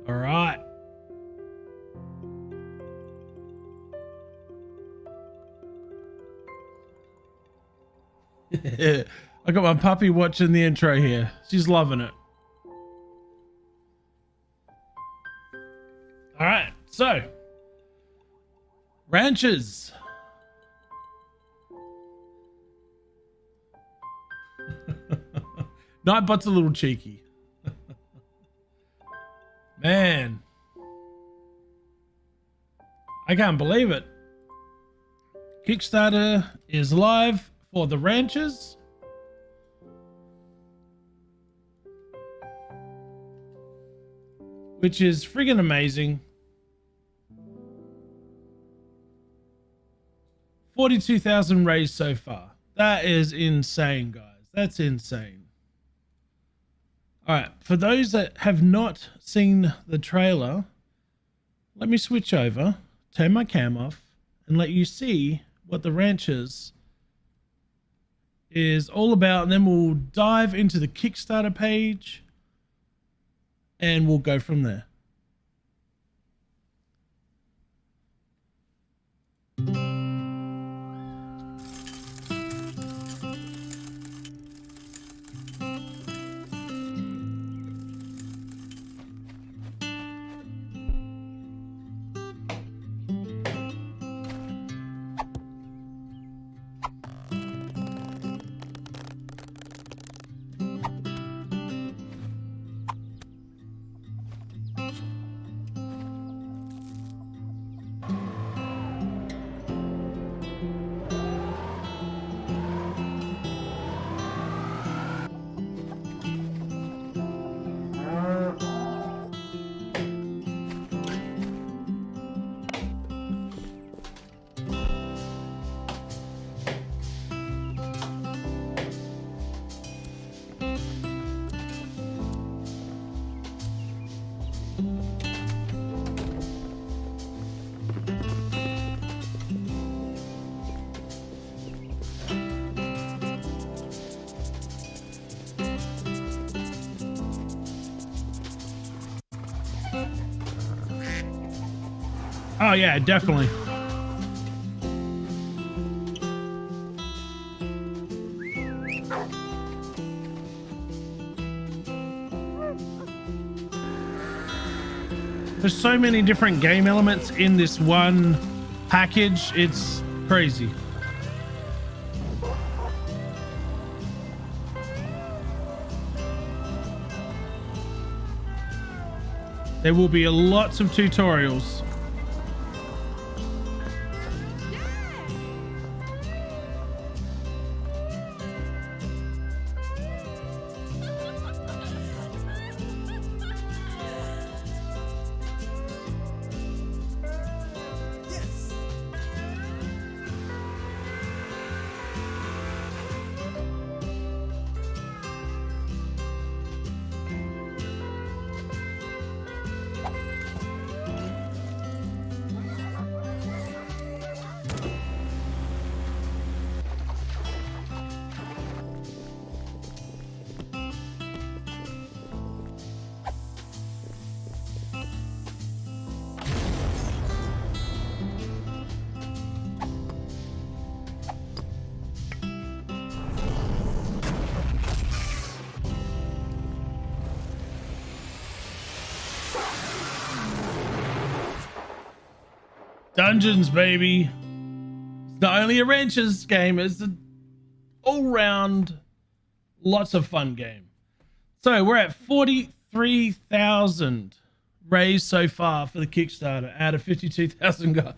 All right. I got my puppy watching the intro here. She's loving it. All right. So, ranchers. Nightbot's a little cheeky. Man, I can't believe it. Kickstarter is live for TheRanchers. Which is friggin' amazing. 42,000 raised so far. That is insane, guys. That's insane. All right, for those that have not seen the trailer, let me switch over, turn my cam off, and let you see what TheRanchers is all about, and then we'll dive into the Kickstarter page, and we'll go from there. Oh yeah, definitely. There's so many different game elements in this one package. It's crazy. There will be lots of tutorials. Dungeons, baby. It's not only a Ranchers game, it's an all-round Lots of fun game. So we're at 43,000 raised so far for the Kickstarter out of 52,000 guys.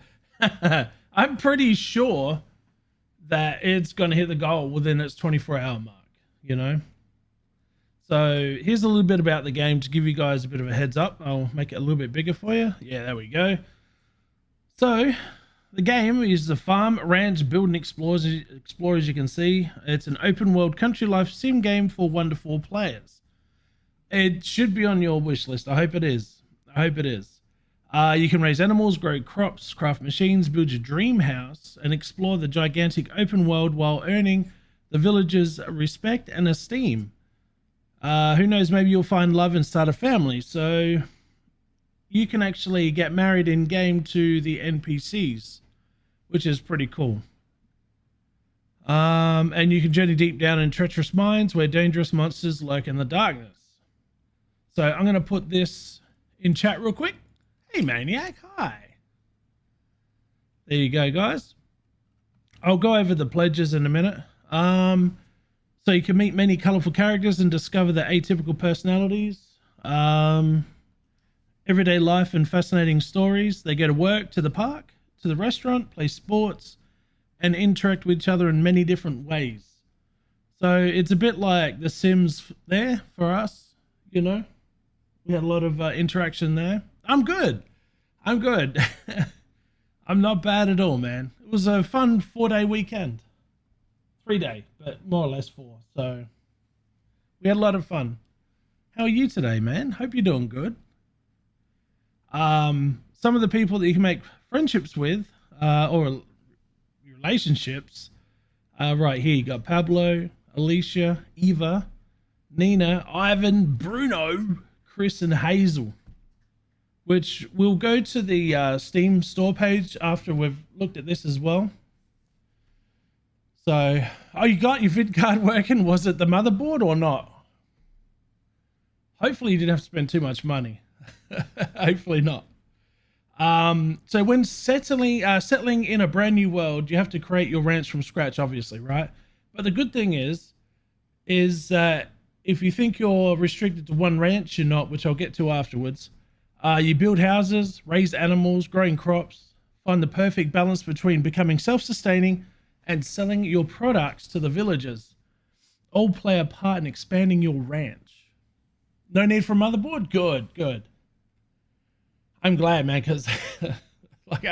I'm pretty sure that it's going to hit the goal within its 24-hour mark, you know? So here's a little bit about the game to give you guys a bit of a heads up. I'll make it a little bit bigger for you. Yeah, there we go. So the game is the farm, ranch, build, and explore, as you can see. It's an open world country life sim game for 1 to 4 players. It should be on your wish list. I hope it is. I hope it is. You can raise animals, grow crops, craft machines, build your dream house, and explore the gigantic open world while earning the villagers' respect and esteem. Who knows, maybe you'll find love and start a family. So you can actually get married in game to the NPCs, which is pretty cool. And you can journey deep down in treacherous mines where dangerous monsters lurk in the darkness. So I'm going to put this in chat real quick. Hey, Maniac. Hi. There you go, guys. I'll go over the pledges in a minute. So you can meet many colorful characters and discover their atypical personalities, everyday life and fascinating stories. They go to work, to the park, to the restaurant, play sports, and interact with each other in many different ways. So it's a bit like The Sims there for us, you know. We had a lot of interaction there. I'm good. I'm good. I'm not bad at all, man. It was a fun 4-day weekend. 3-day, but more or less 4. So we had a lot of fun. How are you today, man? Hope you're doing good. Some of the people that you can make friendships with, or relationships, right here. You got Pablo, Alicia, Eva, Nina, Ivan, Bruno, Chris, and Hazel. Which we'll go to the Steam store page after we've looked at this as well. So, oh, you got your vid card working? Was it the motherboard or not? Hopefully you didn't have to spend too much money. Hopefully not. So when settling in a brand new world, you have to create your ranch from scratch, obviously, right? But the good thing is that if you think you're restricted to one ranch, you're not, which I'll get to afterwards. You build houses, raise animals, growing crops, find the perfect balance between becoming self-sustaining and selling your products to the villagers. All play a part in expanding your ranch. No need for a motherboard? Good, good. I'm glad, man, because like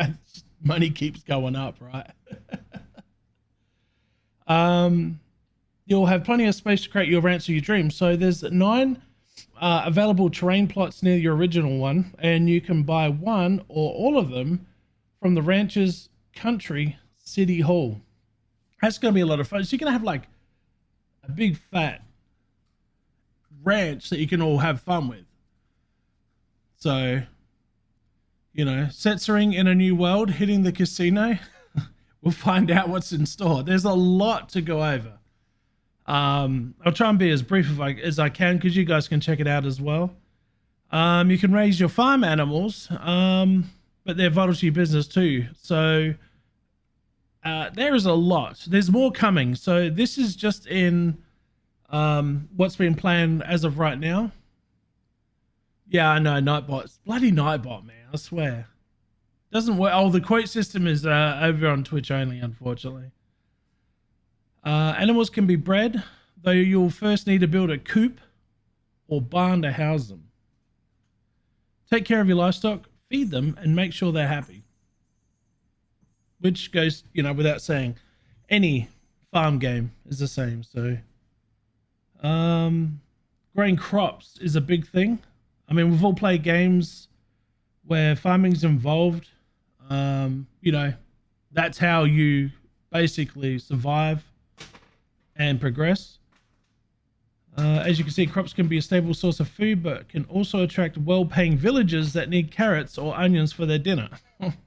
money keeps going up, right? You'll have plenty of space to create your ranch of your dreams. So there's 9 available terrain plots near your original one, and you can buy one or all of them from the Ranchers Country City Hall. That's going to be a lot of fun. So you're going to have like a big fat ranch that you can all have fun with. So, you know, censoring in a new world, hitting the casino. We'll find out what's in store. There's a lot to go over. I'll try and be as brief as I can because you guys can check it out as well. You can raise your farm animals, but they're vital to your business too. So there is a lot. There's more coming. So this is just in what's been planned as of right now. Yeah, I know, Nightbot. Bloody Nightbot, man. I swear. Doesn't work. Oh, the quote system is over on Twitch only, unfortunately. Animals can be bred, though you'll first need to build a coop or barn to house them. Take care of your livestock, feed them, and make sure they're happy. Which goes, you know, without saying. Any farm game is the same. So, growing crops is a big thing. I mean, we've all played games where farming's involved. You know, that's how you basically survive and progress. As you can see, crops can be a stable source of food, but can also attract well-paying villagers that need carrots or onions for their dinner.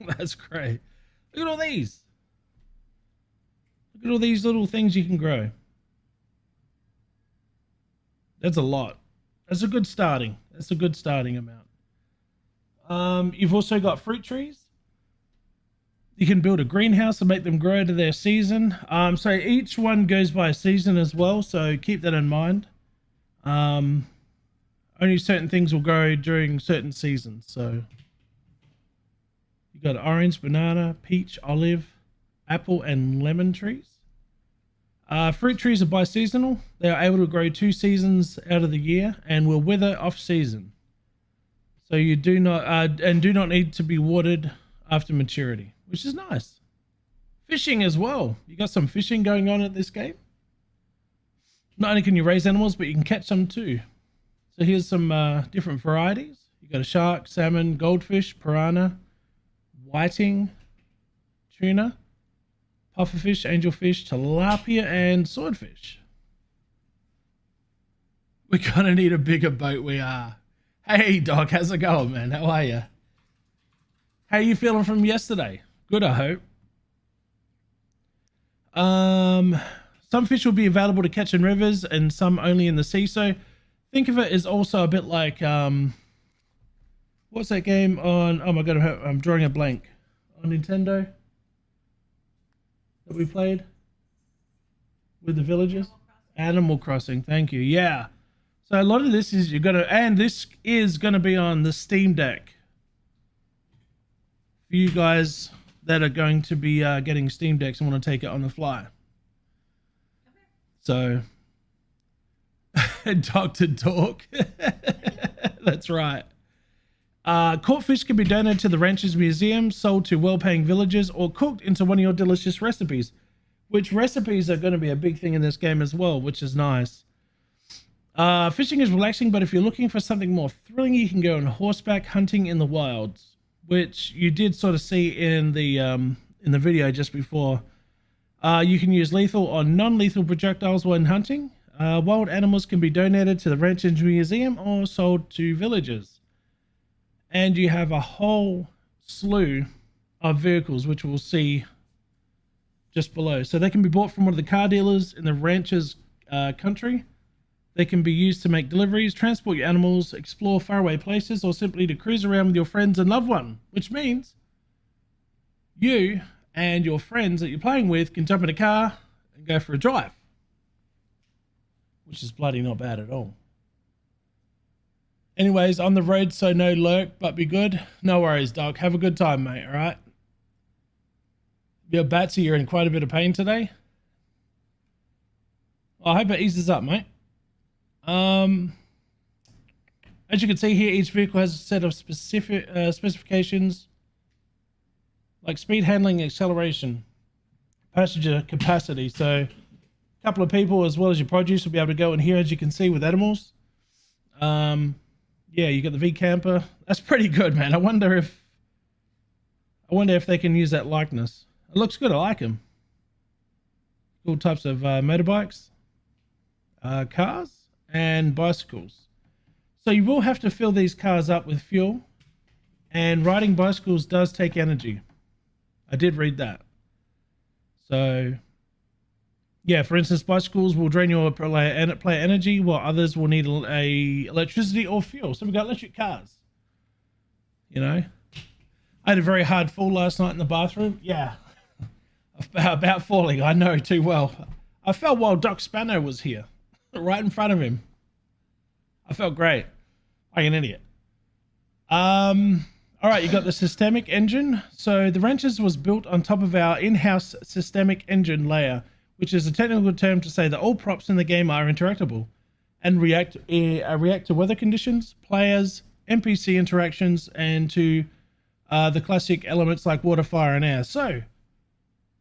That's great. Look at all these. Look at all these little things you can grow. That's a lot. That's a good starting. That's a good starting amount. You've also got fruit trees. You can build a greenhouse and make them grow to their season. So each one goes by a season as well, so keep that in mind. Only certain things will grow during certain seasons. So you got orange, banana, peach, olive, apple, and lemon trees. Fruit trees are bi-seasonal. They are able to grow 2 seasons out of the year and will wither off season. So you do not need to be watered after maturity, which is nice. Fishing as well. You got some fishing going on at this game. Not only can you raise animals, but you can catch them too. So here's some different varieties. You got a shark, salmon, goldfish, piranha, whiting, tuna, pufferfish, angelfish, tilapia, and swordfish. We're gonna need a bigger boat. We are. Hey, Doc, how's it going, man? How are you? How are you feeling from yesterday? Good, I hope. Some fish will be available to catch in rivers and some only in the sea. So think of it as also a bit like, what's that game on, oh my God, I'm drawing a blank, on Nintendo that we played with the villagers? Animal Crossing, thank you. Yeah. So a lot of this is and this is gonna be on the Steam Deck for you guys that are going to be getting Steam Decks and want to take it on the fly. So, Dr. Dork. That's right. Caught fish can be donated to the Ranchers Museum, sold to well-paying villagers, or cooked into one of your delicious recipes, which recipes are going to be a big thing in this game as well, which is nice. Fishing is relaxing, but if you're looking for something more thrilling, you can go on horseback hunting in the wilds, which you did sort of see in the video just before. You can use lethal or non-lethal projectiles when hunting. Wild animals can be donated to the Ranchers Museum or sold to villagers. And you have a whole slew of vehicles, which we'll see just below. So they can be bought from one of the car dealers in the Ranchers country. They can be used to make deliveries, transport your animals, explore faraway places, or simply to cruise around with your friends and loved one, which means you and your friends that you're playing with can jump in a car and go for a drive, which is bloody not bad at all. Anyways, on the road, so no lurk, but be good. No worries, Doc. Have a good time, mate, all right? Your Batsy, you're in quite a bit of pain today. Well, I hope it eases up, mate. As you can see here, each vehicle has a set of specific specifications like speed, handling, acceleration, passenger capacity. So a couple of people as well as your produce will be able to go in here, as you can see, with animals. Yeah, you got the V camper. That's pretty good, man. I wonder if they can use that likeness. It looks good. I like them. Cool types of motorbikes, cars, and bicycles. So you will have to fill these cars up with fuel, and riding bicycles does take energy. I did read that. So yeah, for instance, bicycles will drain your player energy, while others will need electricity or fuel. So we've got electric cars. You know, I had a very hard fall last night in the bathroom. Yeah, about falling. I know too well. I fell while Doc Spano was here, right in front of him. I felt great, like an idiot. All right, you got the systemic engine. So the Ranchers was built on top of our in-house systemic engine layer, which is a technical term to say that all props in the game are interactable and react to weather conditions, players, NPC interactions, and to the classic elements like water, fire, and air. So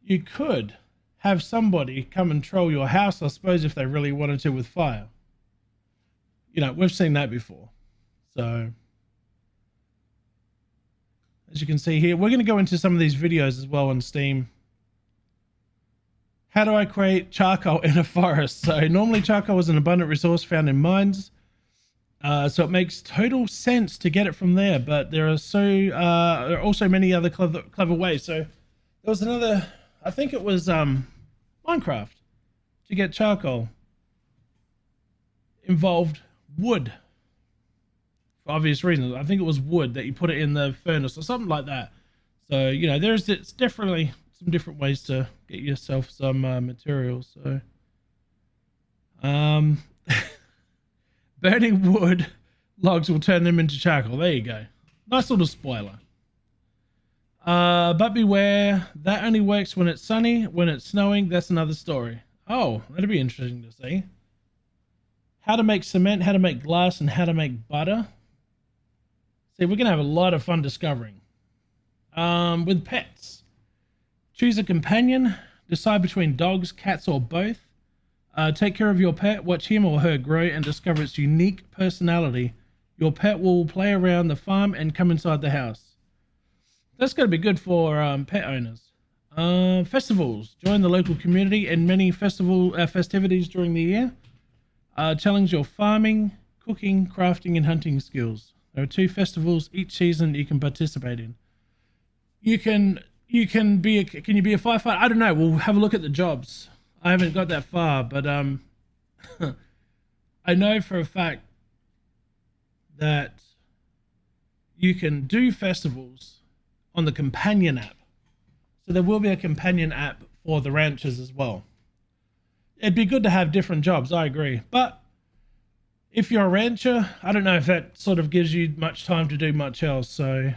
you could have somebody come and troll your house, I suppose, if they really wanted to, with fire. You know, we've seen that before. So as you can see here, we're going to go into some of these videos as well on Steam. How do I create charcoal in a forest? So normally charcoal is an abundant resource found in mines. So it makes total sense to get it from there, but there are also many other clever ways. So there was another, I think it was Minecraft, to get charcoal involved wood. For obvious reasons. I think it was wood that you put it in the furnace or something like that. So, you know, it's definitely some different ways to get yourself some materials. So, burning wood logs will turn them into charcoal. There you go. Nice little spoiler. But beware, that only works when it's sunny. When it's snowing, that's another story. Oh, that'd be interesting to see. How to make cement, how to make glass, and how to make butter. See, we're going to have a lot of fun discovering. With pets. Choose a companion. Decide between dogs, cats, or both. Take care of your pet. Watch him or her grow and discover its unique personality. Your pet will play around the farm and come inside the house. That's going to be good for pet owners. Festivals. Join the local community in many festivities during the year. Challenge your farming, cooking, crafting, and hunting skills. There are 2 festivals each season you can participate in. Can you be a firefighter? I don't know. We'll have a look at the jobs. I haven't got that far, but I know for a fact that you can do festivals on the companion app. So there will be a companion app for the ranchers as well. It'd be good to have different jobs, I agree. But if you're a rancher, I don't know if that sort of gives you much time to do much else. So,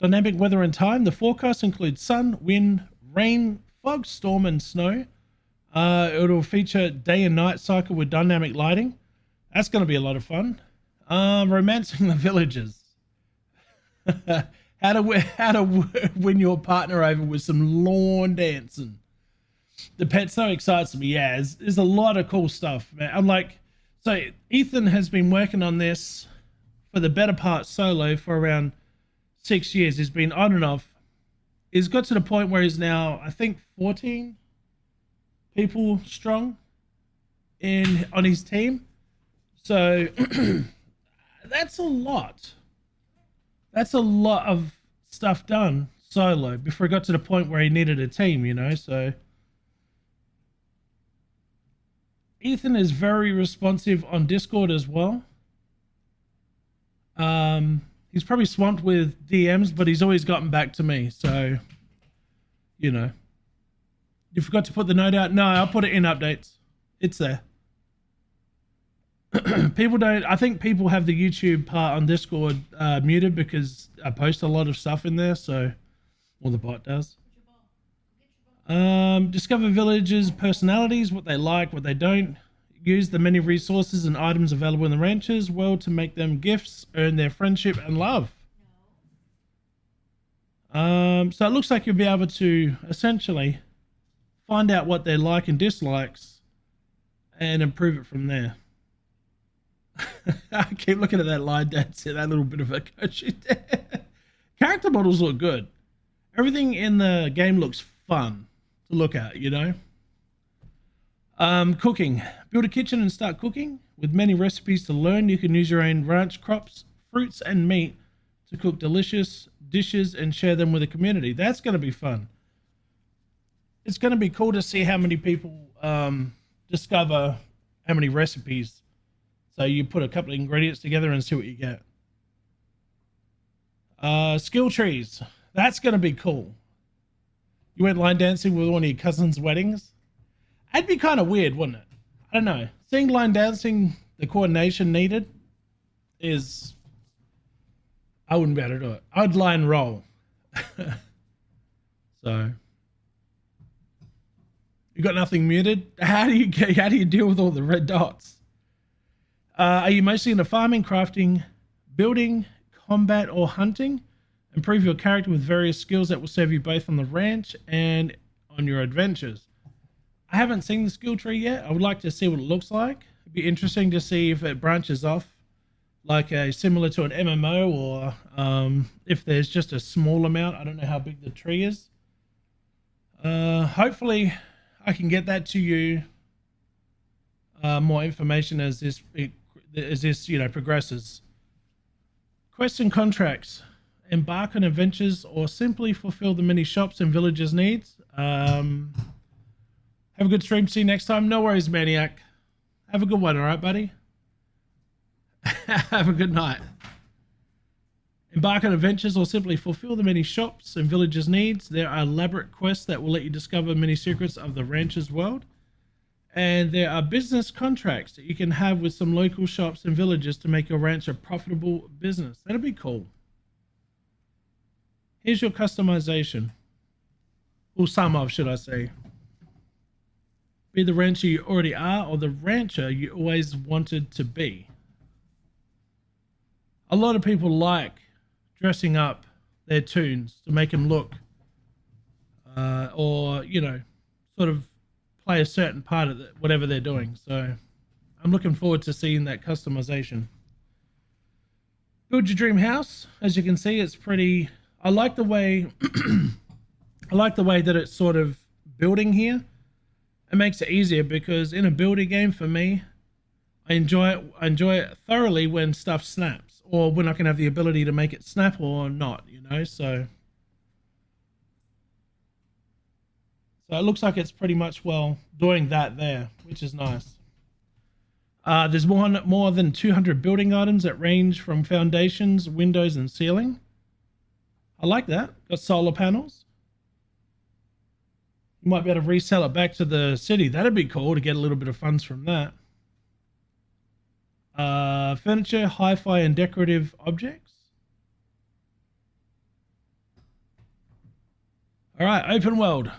dynamic weather and time. The forecast includes sun, wind, rain, fog, storm, and snow. It'll feature day and night cycle with dynamic lighting. That's going to be a lot of fun. Romancing the villagers. how to win your partner over with some lawn dancing. The pet so excites me. Yeah, there's a lot of cool stuff, man. So Ethan has been working on this for the better part solo for around 6 years. He's been on and off. He's got to the point where he's now, I think, 14 people strong on his team. So that's a lot. That's a lot of stuff done solo before he got to the point where he needed a team, you know. So Ethan is very responsive on Discord as well. He's probably swamped with DMs, but he's always gotten back to me. So, you know, you forgot to put the note out. No, I'll put it in updates. It's there. I think people have the YouTube part on Discord muted because I post a lot of stuff in there. So, or the bot does. Discover villagers' personalities, what they like, what they don't. Use the many resources and items available in the ranchers world to make them gifts, earn their friendship and love. So it looks like you'll be able to essentially find out what they like and dislikes and improve it from there. I keep looking at that line dance here, that little bit of a coaching there. Character models look good. Everything in the game looks fun to look at, you know. Cooking. Build a kitchen and start cooking. With many recipes to learn, you can use your own ranch crops, fruits, and meat to cook delicious dishes and share them with the community. That's going to be fun. It's going to be cool to see how many people discover how many recipes. So you put a couple of ingredients together and see what you get. Skill trees. That's going to be cool. You went line dancing with one of your cousin's weddings? That'd be kind of weird, wouldn't it? I don't know. Seeing line dancing, the coordination needed is... I wouldn't be able to do it. I'd line roll. So... You got nothing muted? How do you deal with all the red dots? Are you mostly into farming, crafting, building, combat, or hunting? Improve your character with various skills that will serve you both on the ranch and on your adventures. I haven't seen the skill tree yet. I would like to see what it looks like. It'd be interesting to see if it branches off like similar to an MMO or if there's just a small amount. I don't know how big the tree is. Hopefully I can get that to you. More information as this progresses. Quests and contracts. Embark on adventures or simply fulfill the many shops and villagers' needs. Have a good stream. See you next time. No worries, Maniac. Have a good one, all right, buddy? Have a good night. Embark on adventures or simply fulfill the many shops and villagers' needs. There are elaborate quests that will let you discover many secrets of the Ranchers world. And there are business contracts that you can have with some local shops and villages to make your ranch a profitable business. That'll be cool. Here's your customization. Or some of, should I say. Be the rancher you already are or the rancher you always wanted to be. A lot of people like dressing up their tunes to make them look or, you know, sort of play a certain part of whatever they're doing. So I'm looking forward to seeing that customization. Build your dream house. As you can see, it's pretty, I like the way I like the way that it's sort of building here. It makes it easier because in a building game for me, I enjoy it thoroughly when stuff snaps or when I can have the ability to make it snap or not, you know. So it looks like it's pretty much well doing that there, which is nice. There's more than 200 building items that range from foundations, windows, and ceiling. I like that. Got solar panels. You might be able to resell it back to the city. That'd be cool to get a little bit of funds from that. Furniture, hi-fi, and decorative objects. All right, open world.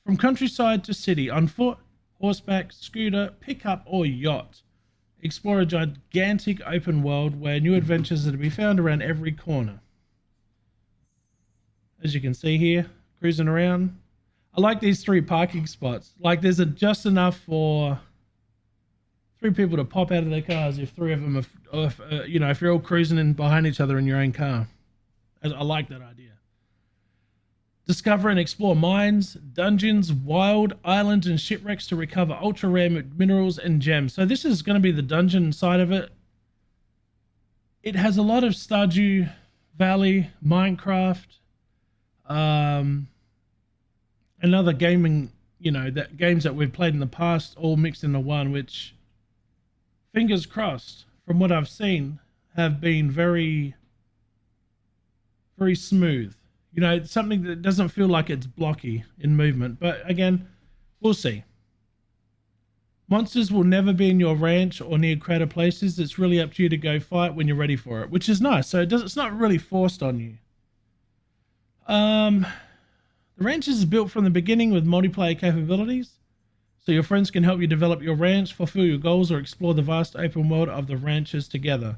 From countryside to city, on foot, horseback, scooter, pickup, or yacht. Explore a gigantic open world where new adventures are to be found around every corner. As you can see here, cruising around. I like these 3 parking spots. Like there's just enough for 3 people to pop out of their cars if 3 of them are, you know, if you're all cruising in behind each other in your own car. I like that idea. Discover and explore mines, dungeons, wild islands, and shipwrecks to recover ultra rare minerals and gems. So this is going to be the dungeon side of it. It has a lot of Stardew Valley, Minecraft, and other gaming, you know, that games that we've played in the past, all mixed into one, which, fingers crossed, from what I've seen, have been very, very smooth. You know, something that doesn't feel like it's blocky in movement. But again, we'll see. Monsters will never be in your ranch or near crowded places. It's really up to you to go fight when you're ready for it, which is nice. So it's not really forced on you. The Ranchers is built from the beginning with multiplayer capabilities. So your friends can help you develop your ranch, fulfill your goals, or explore the vast open world of the Ranchers together.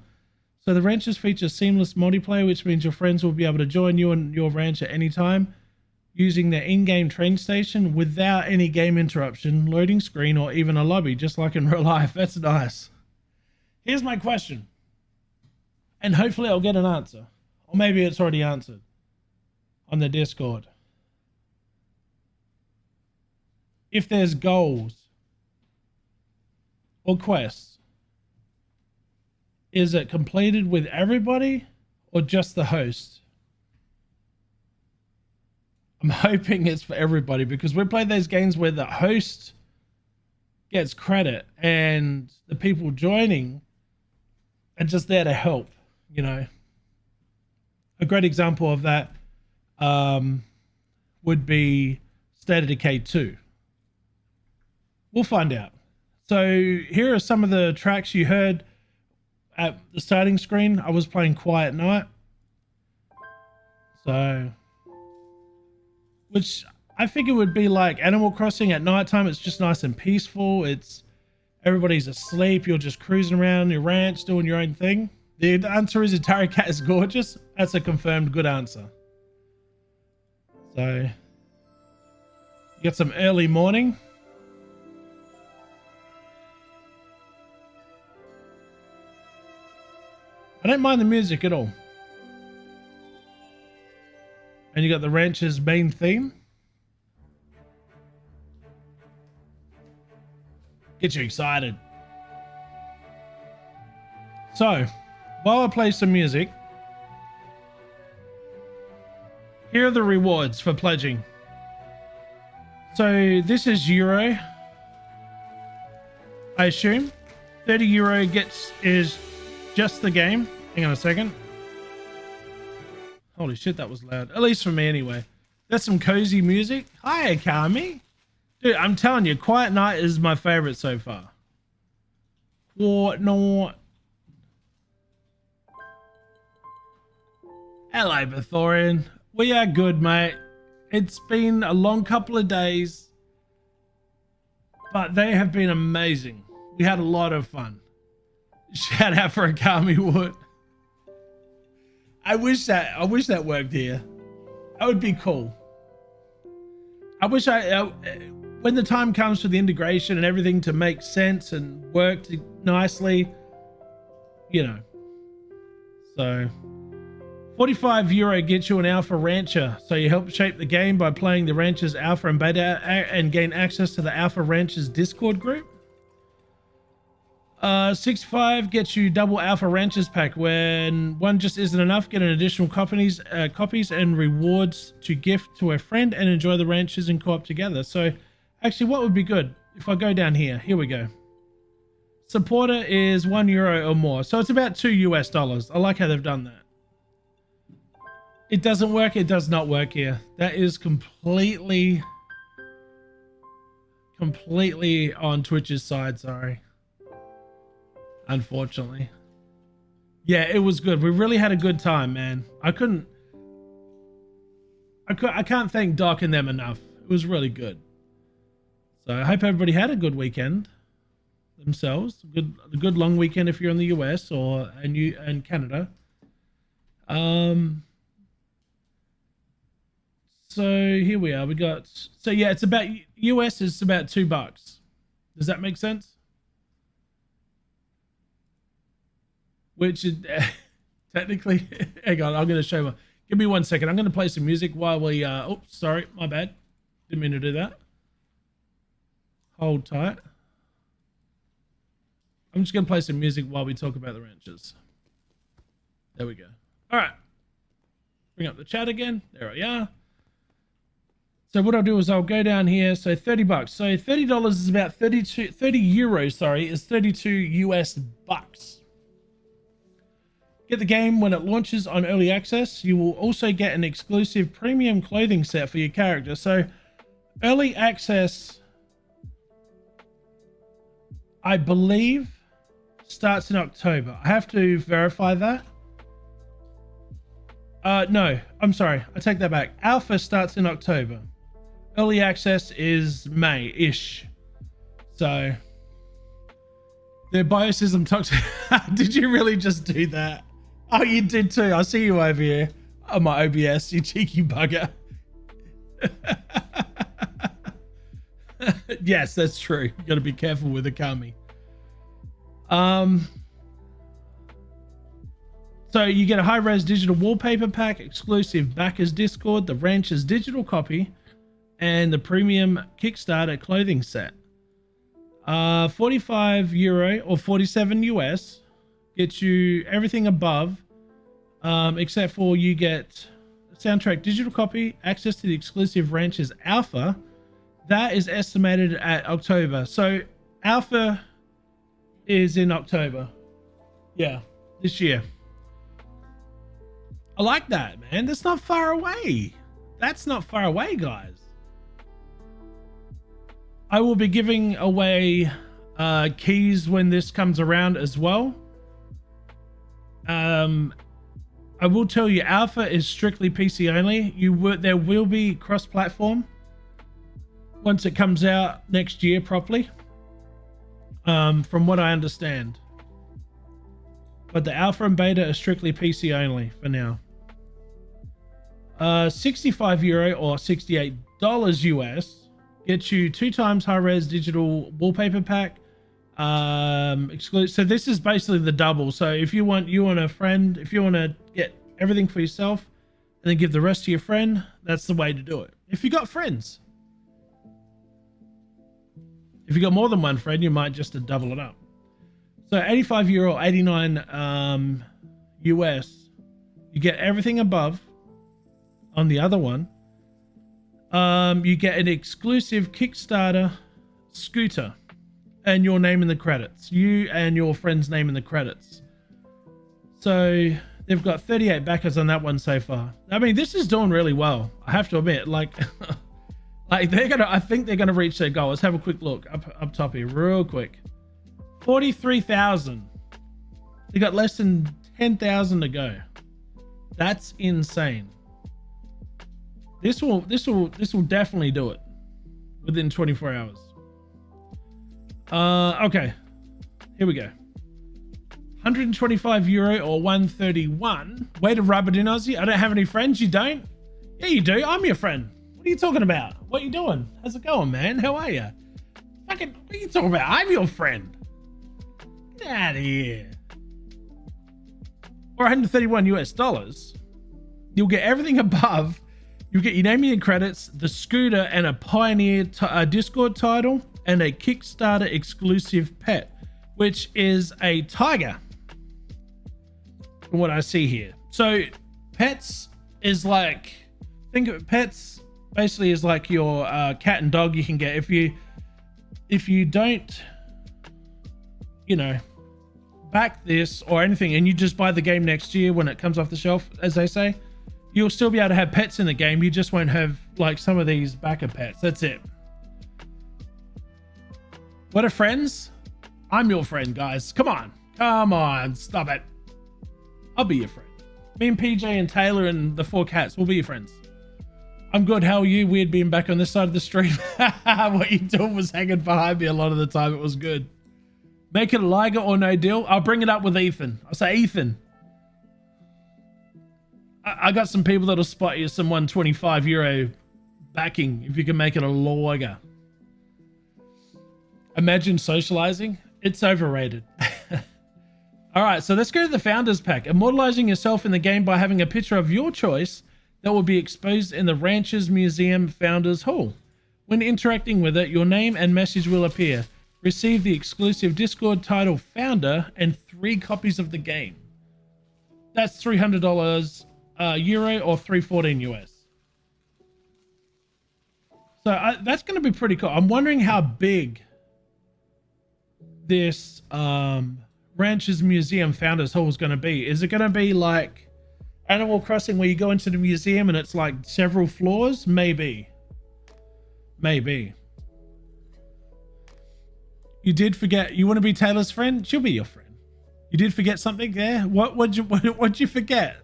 So the Ranchers feature seamless multiplayer, which means your friends will be able to join you in your ranch at any time using their in-game train station without any game interruption, loading screen, or even a lobby, just like in real life. That's nice. Here's my question, and hopefully I'll get an answer, or maybe it's already answered on the Discord. If there's goals or quests, is it completed with everybody or just the host? I'm hoping it's for everybody because we play those games where the host gets credit and the people joining are just there to help, you know. A great example of that would be State of Decay 2. We'll find out. So here are some of the tracks you heard at the starting screen. I was playing Quiet Night. So, which I think it would be like Animal Crossing at nighttime. It's just nice and peaceful. It's everybody's asleep. You're just cruising around your ranch doing your own thing. The answer is Atari Cat is gorgeous. That's a confirmed good answer. So, you got some early morning. I don't mind the music at all. And you got the Ranchers main theme. Get you excited. So, while I play some music, here are the rewards for pledging. So this is Euro, I assume. 30 Euro is just the game. Hang on a second. Holy shit, that was loud. At least for me anyway. That's some cozy music. Hi, Akami. Dude, I'm telling you, Quiet Night is my favorite so far. Quiet Night. Hello, Bethorian. We are good, mate. It's been a long couple of days, but they have been amazing. We had a lot of fun. Shout out for Akami Wood. I wish that worked here. That would be cool. I wish when the time comes for the integration and everything to make sense and work nicely, you know. So 45 euro gets you an Alpha Rancher. So you help shape the game by playing the Ranchers Alpha and Beta and gain access to the Alpha Ranchers Discord group. 65 gets you double Alpha Ranchers pack. When one just isn't enough, get an additional copies and rewards to gift to a friend and enjoy the Ranchers and co-op together. So actually, what would be good if I go down here? Here we go. Supporter is €1 or more. So it's about $2 US. I like how they've done that. It doesn't work. It does not work here. That is completely on Twitch's side. Sorry. Unfortunately. Yeah, it was good. We really had a good time, man. I can't thank Doc and them enough. It was really good. So I hope everybody had a good weekend themselves. A good long weekend if you're in the US or and Canada. So here we are. We got, so yeah, it's about US is about $2. Does that make sense? Which is technically, hang on, I'm going to show you. Give me 1 second. I'm going to play some music while we, oops, sorry, my bad. Didn't mean to do that. Hold tight. I'm just going to play some music while we talk about the ranches. There we go. All right. Bring up the chat again. There we are. So what I'll do is I'll go down here. So $30. So $30 is about 30 euros, sorry, is 32 US bucks. Get the game when it launches on early access. You will also get an exclusive premium clothing set for your character. So early access, I believe, starts in October. I have to verify that. No, I'm sorry. I take that back. Alpha starts in October. Early access is May-ish. So their biosystem toxic. Did you really just do that? Oh, you did too. I see you over here on my OBS, you cheeky bugger. Yes, that's true. You got to be careful with Akami. So you get a high-res digital wallpaper pack, exclusive backers Discord, the Ranchers digital copy, and the premium Kickstarter clothing set. 45 euro or 47 US gets you everything above, except for you get a soundtrack digital copy, access to the exclusive Ranchers Alpha. That is estimated at October. So Alpha is in October. Yeah, this year. I like that, man. That's not far away. That's not far away, guys. I will be giving away keys when this comes around as well. I will tell you, Alpha is strictly PC only. There will be cross-platform once it comes out next year properly, from what I understand. But the Alpha and Beta are strictly PC only for now. 65 euro or $68 US gets you 2 times high-res digital wallpaper pack. So this is basically the double. So if you want a friend, if you want to get everything for yourself and then give the rest to your friend, that's the way to do it. If you got friends. If you got more than one friend, you might just double it up. So 85 euro, 89 US. You get everything above on the other one. You get an exclusive Kickstarter scooter and your name in the credits. You and your friend's name in the credits. So They've got 38 backers on that one so far. I mean, this is doing really well. I have to admit, like, like I think they're gonna reach their goal. Let's have a quick look up top here, real quick. 43,000. They got less than 10,000 to go. That's insane. This will definitely do it within 24 hours. Okay, here we go. 125 euro or 131. Way to rub it in, Aussie. I don't have any friends. You don't? Yeah, you do. I'm your friend. What are you talking about? What are you doing? How's it going, man? How are you? Fucking, what are you talking about? I'm your friend. Get out of here. Or 131 US dollars. You'll get everything above. You'll get your name and your credits, the scooter, and a Pioneer Discord title, and a Kickstarter exclusive pet, which is a tiger. From what I see here. So pets is like, think of pets basically is like your cat and dog you can get if you don't, you know, back this or anything, and you just buy the game next year when it comes off the shelf, as they say, you'll still be able to have pets in the game. You just won't have like some of these backer pets. That's it. What are friends? I'm your friend, guys. Come on, stop it. I'll be your friend. Me and PJ and Taylor and the 4 cats will be your friends. I'm good. How are you? Weird being back on this side of the stream. What you doing was hanging behind me a lot of the time. It was good. Make it a Liger or no deal. I'll bring it up with Ethan. I'll say, Ethan, I got some people that'll spot you some 125 euro backing if you can make it a Liger. Imagine socializing. It's overrated. All right, so let's go to the Founders Pack. Immortalizing yourself in the game by having a picture of your choice that will be exposed in the Ranchers Museum Founders Hall. When interacting with it, your name and message will appear. Receive the exclusive Discord title Founder and 3 copies of the game. That's $300 euro or 314 US. So that's going to be pretty cool. I'm wondering how big this Ranchers Museum Founders Hall is going to be. Is it going to be like Animal Crossing where you go into the museum and it's like several floors? Maybe. You did forget. You want to be Taylor's friend? She'll be your friend. You did forget something there? What'd you forget?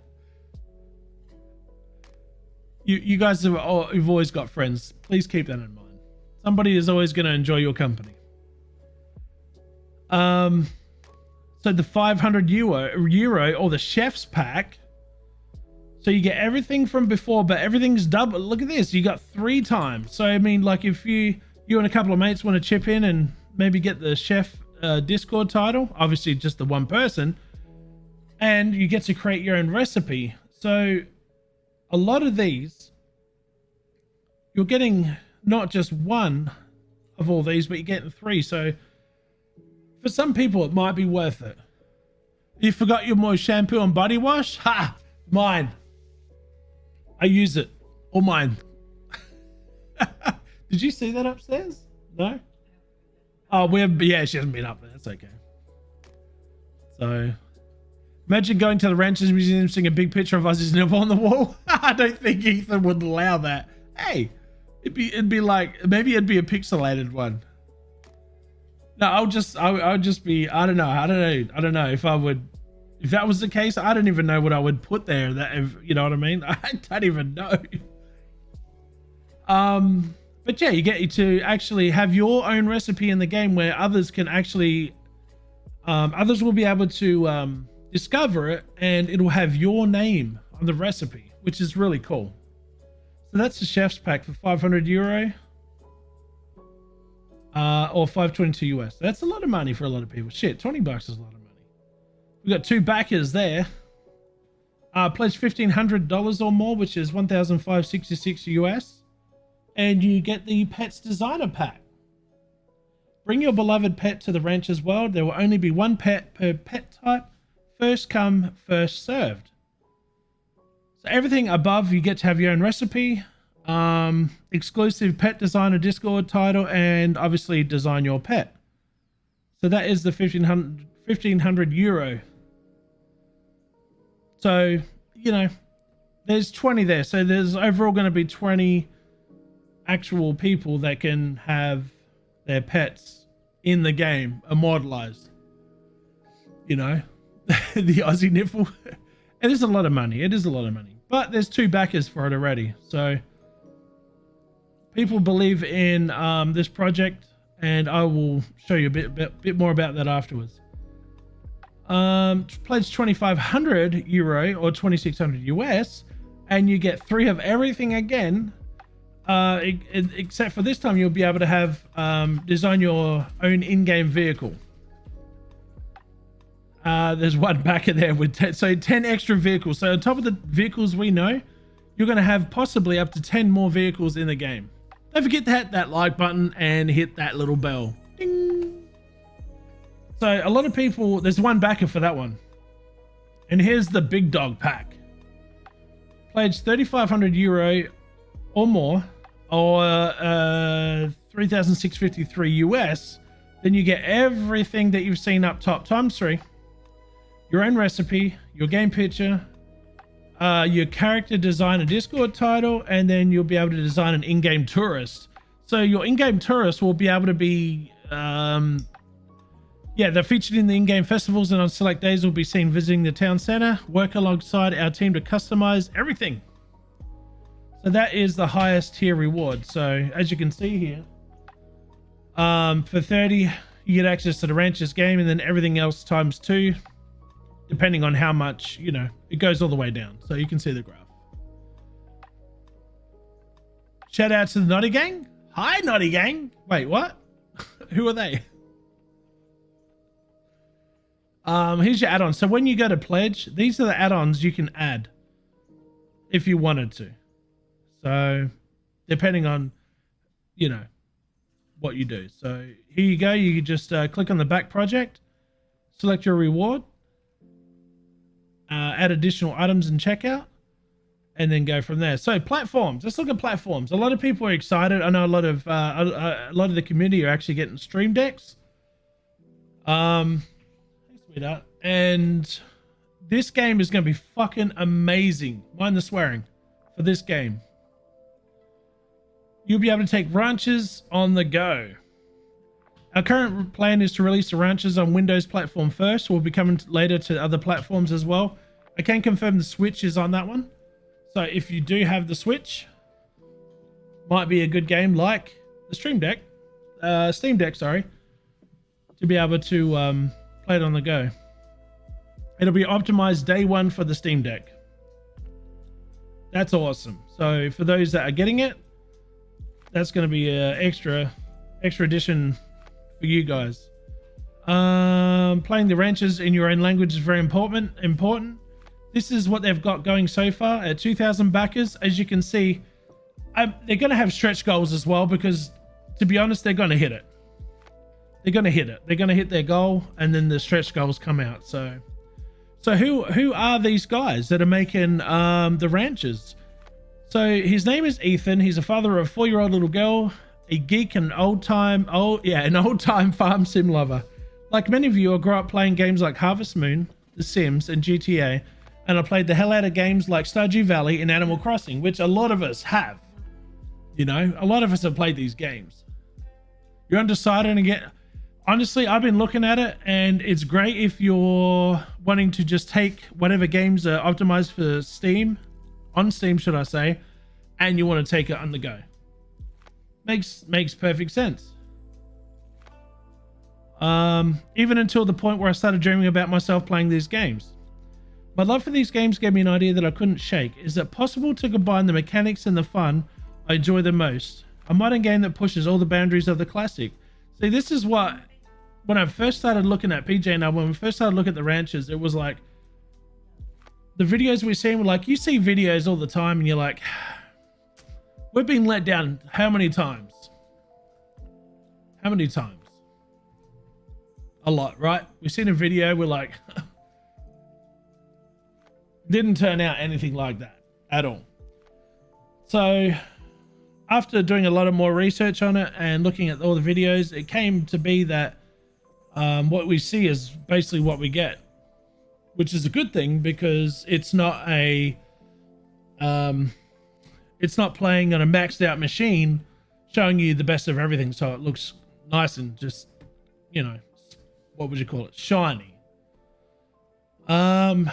You guys you've always got friends. Please keep that in mind. Somebody is always going to enjoy your company. So the 500 euro or the chef's pack. So you get everything from before, but everything's double. Look at this. You got 3 times. So I mean, like if you and a couple of mates want to chip in and maybe get the chef Discord title, obviously just the one person, and you get to create your own recipe. So a lot of these, you're getting not just one of all these, but you're getting 3. So for some people, it might be worth it. You forgot your Moist shampoo and body wash? Ha! Mine. I use it. All mine. Did you see that upstairs? No? Oh, yeah, she hasn't been up there. That's okay. So, imagine going to the Ranchers Museum, seeing a big picture of Aussie's nipple on the wall. I don't think Ethan would allow that. Hey, it'd be like, maybe it'd be a pixelated one. No, I would just be, I don't know if I would, if that was the case. I don't even know what I would put there. That, if, you know what I mean? I don't even know. But yeah, you get to actually have your own recipe in the game where others can actually, others will be able to discover it, and it'll have your name on the recipe, which is really cool. So that's the chef's pack for 500 euro. Or 522 US. That's a lot of money for a lot of people. Shit, 20 bucks is a lot of money. We've got 2 backers there. Pledge $1,500 or more, which is 1,566 US. And you get the Pets Designer Pack. Bring your beloved pet to the Ranchers world. There will only be 1 pet per pet type. First come, first served. So everything above, you get to have your own recipe. Exclusive pet designer Discord title, and obviously design your pet. So that is the 1500 euro. So, you know, there's 20 there. So there's overall going to be 20 actual people that can have their pets in the game immortalized. You know, the Aussie nipple. It is a lot of money. It is a lot of money. But there's 2 backers for it already. So people believe in this project, and I will show you a bit more about that afterwards. Pledge 2,500 euro or 2,600 US, and you get 3 of everything again. Except for this time, you'll be able to have design your own in-game vehicle. There's 1 backer there with 10 extra vehicles. So on top of the vehicles we know, you're going to have possibly up to 10 more vehicles in the game. Don't forget to hit that like button and hit that little bell. Ding. So a lot of people, there's 1 backer for that one. And here's the big dog pack. Pledge 3,500 euro or more, or 3,653 US. Then you get everything that you've seen up top times 3. Your own recipe, your game picture, your character design, a Discord title, and then you'll be able to design an in-game tourist. So your in-game tourist will be able to be, they're featured in the in-game festivals, and on select days will be seen visiting the town center, work alongside our team to customize everything. So that is the highest tier reward. So as you can see here, for 30, you get access to the Ranchers game, and then everything else times 2. Depending on how much, you know, it goes all the way down. So you can see the graph. Shout out to the Naughty Gang. Hi, Naughty Gang. Wait, what? Who are they? Here's your add-ons. So when you go to pledge, these are the add-ons you can add if you wanted to. So depending on, you know, what you do. So here you go. You just click on the back project, select your reward, add additional items and checkout, and then go from there. So platforms, let's look at platforms. A lot of people are excited. I know a lot of the community are actually getting stream decks. Hey, sweetheart. And this game is going to be fucking amazing. Mind the swearing for this game. You'll be able to take Ranchers on the go. Our current plan is to release the Ranchers on Windows platform first. We'll be coming later to other platforms as well. I can confirm the Switch is on that one. So if you do have the Switch, might be a good game like the Steam Deck, sorry, to be able to play it on the go. It'll be optimized day 1 for the Steam Deck. That's awesome. So for those that are getting it, that's going to be an extra edition for you guys. Playing the Ranchers in your own language is very important. This is what they've got going so far at 2,000 backers. As you can see, they're going to have stretch goals as well, because to be honest, they're going to hit it. They're going to hit it. They're going to hit their goal, and then the stretch goals come out. So who are these guys that are making the Ranchers? So his name is Ethan. He's a father of a 4-year-old little girl, a geek, and an old-time farm sim lover. Like many of you, I grew up playing games like Harvest Moon, The Sims, and GTA, and I played the hell out of games like Stardew Valley and Animal Crossing, which a lot of us have. You know, a lot of us have played these games. You're undecided and get... Honestly, I've been looking at it, and it's great if you're wanting to just take whatever games are optimized for Steam, on Steam, should I say, and you want to take it on the go. Makes perfect sense. Even until the point where I started dreaming about myself playing these games. My love for these games gave me an idea that I couldn't shake. Is it possible to combine the mechanics and the fun I enjoy the most? A modern game that pushes all the boundaries of the classic. See, this is what, when I first started looking at PJ and I, when we first started looking at the Ranchers, it was like, the videos we've seen were like, you see videos all the time and you're like, we've been let down how many times? How many times? A lot, right? We've seen a video, we're like, didn't turn out anything like that at all. So after doing a lot of more research on it and looking at all the videos, it came to be that what we see is basically what we get. which is a good thing because it's not it's not playing on a maxed out machine, showing you the best of everything. So it looks nice and just, you know, what would you call it? Shiny. Then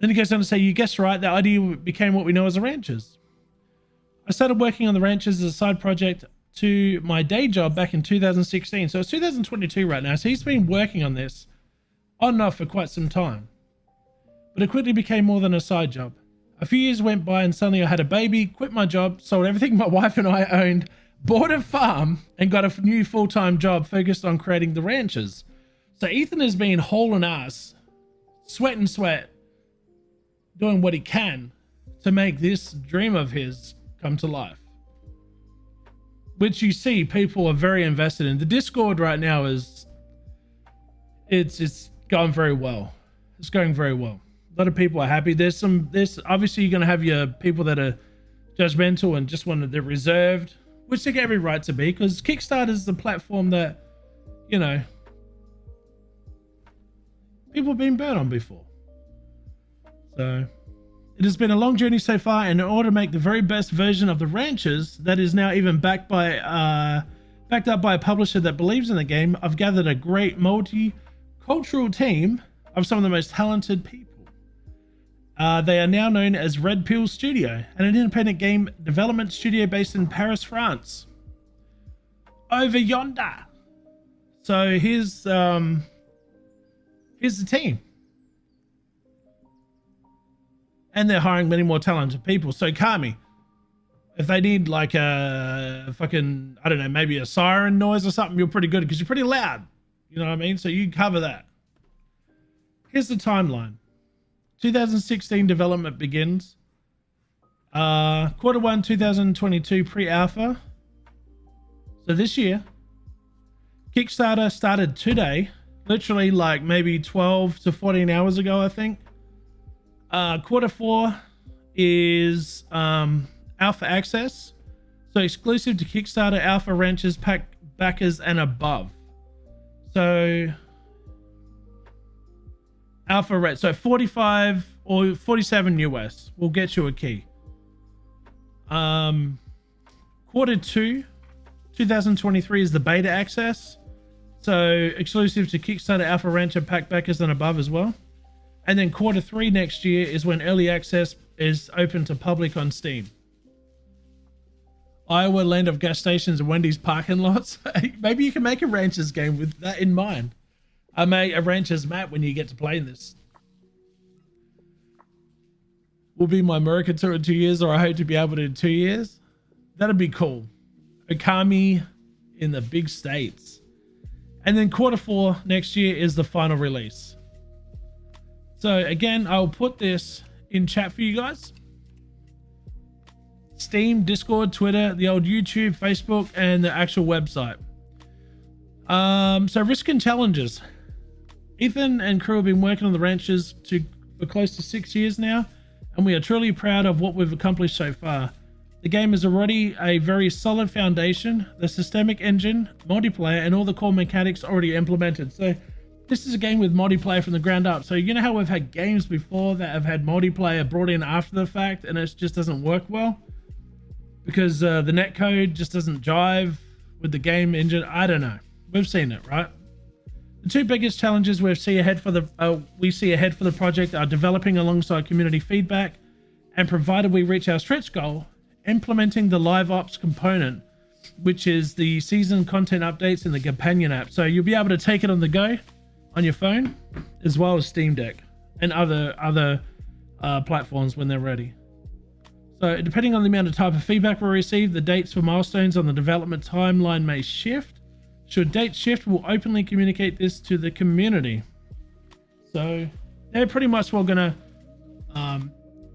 he goes on to say, you guessed right, the idea became what we know as the Ranchers. I started working on the Ranchers as a side project to my day job back in 2016. So it's 2022 right now. So he's been working on this on and off for quite some time. But it quickly became more than a side job. A few years went by and suddenly I had a baby, quit my job, sold everything my wife and I owned, bought a farm, and got a new full-time job focused on creating the Ranchers. So Ethan has been hauling ass, sweat and sweat, doing what he can to make this dream of his come to life. Which you see people are very invested in. The Discord right now is, it's going very well. It's going very well. A lot of people are happy. There's obviously you're going to have your people that are judgmental and just they're reserved, which they get every right to be, because Kickstarter is the platform that, you know, people have been burnt on before. So it has been a long journey so far, and in order to make the very best version of the Ranchers that is now even backed up by a publisher that believes in the game, I've gathered a great multicultural team of some of the most talented people. They are now known as Red Pill Studio, an independent game development studio based in Paris, France. Over yonder. So here's the team. And they're hiring many more talented people. So Kami, if they need like a fucking, I don't know, maybe a siren noise or something, you're pretty good because you're pretty loud. You know what I mean? So you cover that. Here's the timeline. 2016 development begins. Q1 2022 pre-alpha. So this year. Kickstarter started today. Literally like maybe 12 to 14 hours ago, I think. Q4 is alpha access. So exclusive to Kickstarter, alpha ranchers, pack backers, and above. So alpha rate, so 45 or 47 US will get you a key. Q2 2023 is the beta access, so exclusive to Kickstarter, alpha rancher, pack backers, and above as well. And then Q3 next year is when early access is open to public on Steam. Iowa, land of gas stations and Wendy's parking lots. Maybe you can make a Ranchers game with that in mind. I make a Ranchers map when you get to play this. Will be my America tour in 2 years, or I hope to be able to in 2 years. That'd be cool. Okami in the big states. And then Q4 next year is the final release. So again, I'll put this in chat for you guys. Steam, Discord, Twitter, the old YouTube, Facebook, and the actual website. So risk and challenges. Ethan and crew have been working on the Ranchers for close to 6 years now, and we are truly proud of what we've accomplished so far. The game is already a very solid foundation, the systemic engine, multiplayer, and all the core mechanics already implemented. So this is a game with multiplayer from the ground up. So you know how we've had games before that have had multiplayer brought in after the fact and it just doesn't work well? Because the netcode just doesn't jive with the game engine. I don't know. We've seen it, right? The two biggest challenges we see ahead for the project are developing alongside community feedback, and provided we reach our stretch goal, implementing the live ops component, which is the season content updates in the companion app. So you'll be able to take it on the go on your phone, as well as Steam Deck and other platforms when they're ready. So depending on the amount of type of feedback we receive, the dates for milestones on the development timeline may shift. Should dates shift, we'll openly communicate this to the community. So they're pretty much gonna,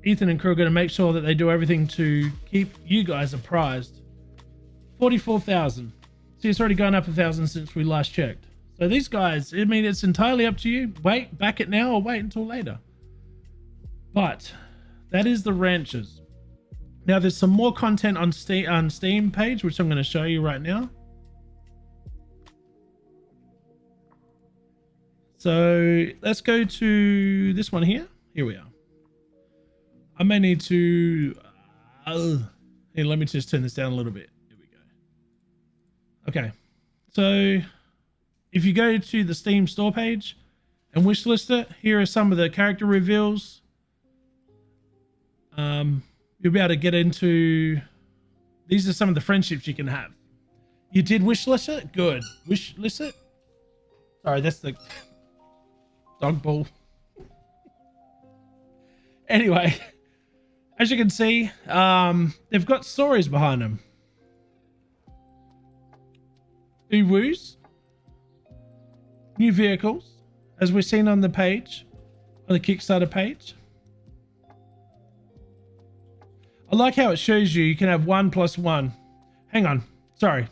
Ethan and crew are gonna make sure that they do everything to keep you guys apprised. 44,000. See, it's already gone up 1,000 since we last checked. So these guys, I mean, it's entirely up to you. Wait, back it now or wait until later. But that is the Ranchers. Now there's some more content on Steam page, which I'm going to show you right now. So let's go to this one here. Here we are. I may need to, here, let me just turn this down a little bit. Here we go. Okay. So if you go to the Steam store page and wishlist it, here are some of the character reveals. You'll be able to get into, these are some of the friendships you can have. You did wishlist it? Good. Wishlist it? Sorry, that's the dog ball. Anyway, as you can see, they've got stories behind them. Uwoos, new vehicles, as we've seen on the page, on the Kickstarter page. I like how it shows you can have 1 + 1. Hang on, sorry.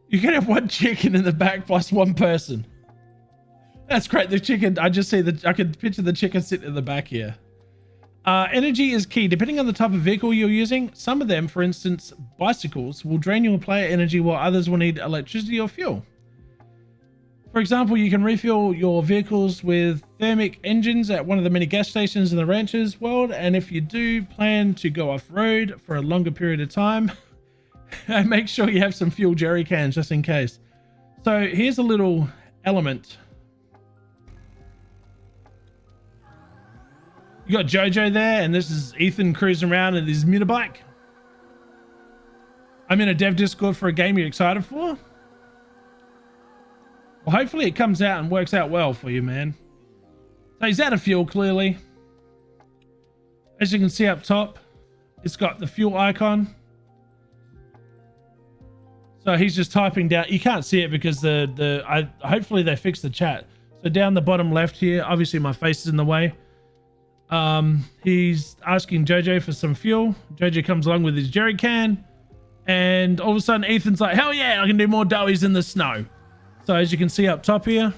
You can have 1 chicken in the back plus 1 person. That's great. The chicken, I can picture the chicken sitting in the back here. Energy is key. Depending on the type of vehicle you're using, some of them, for instance, bicycles, will drain your player energy while others will need electricity or fuel. For example, you can refuel your vehicles with thermic engines at one of the many gas stations in the Ranchers world, and if you do plan to go off-road for a longer period of time, make sure you have some fuel jerry cans just in case. So here's a little element. You got Jojo there, and this is Ethan cruising around in his motorbike. I'm in a dev Discord for a game you're excited for. Well, hopefully it comes out and works out well for you, man. So he's out of fuel, clearly. As you can see up top, it's got the fuel icon. So he's just typing down. You can't see it because hopefully they fixed the chat. So down the bottom left here, obviously my face is in the way. He's asking Jojo for some fuel. Jojo comes along with his jerry can, and all of a sudden Ethan's like, hell yeah, I can do more doughies in the snow. So as you can see up top here,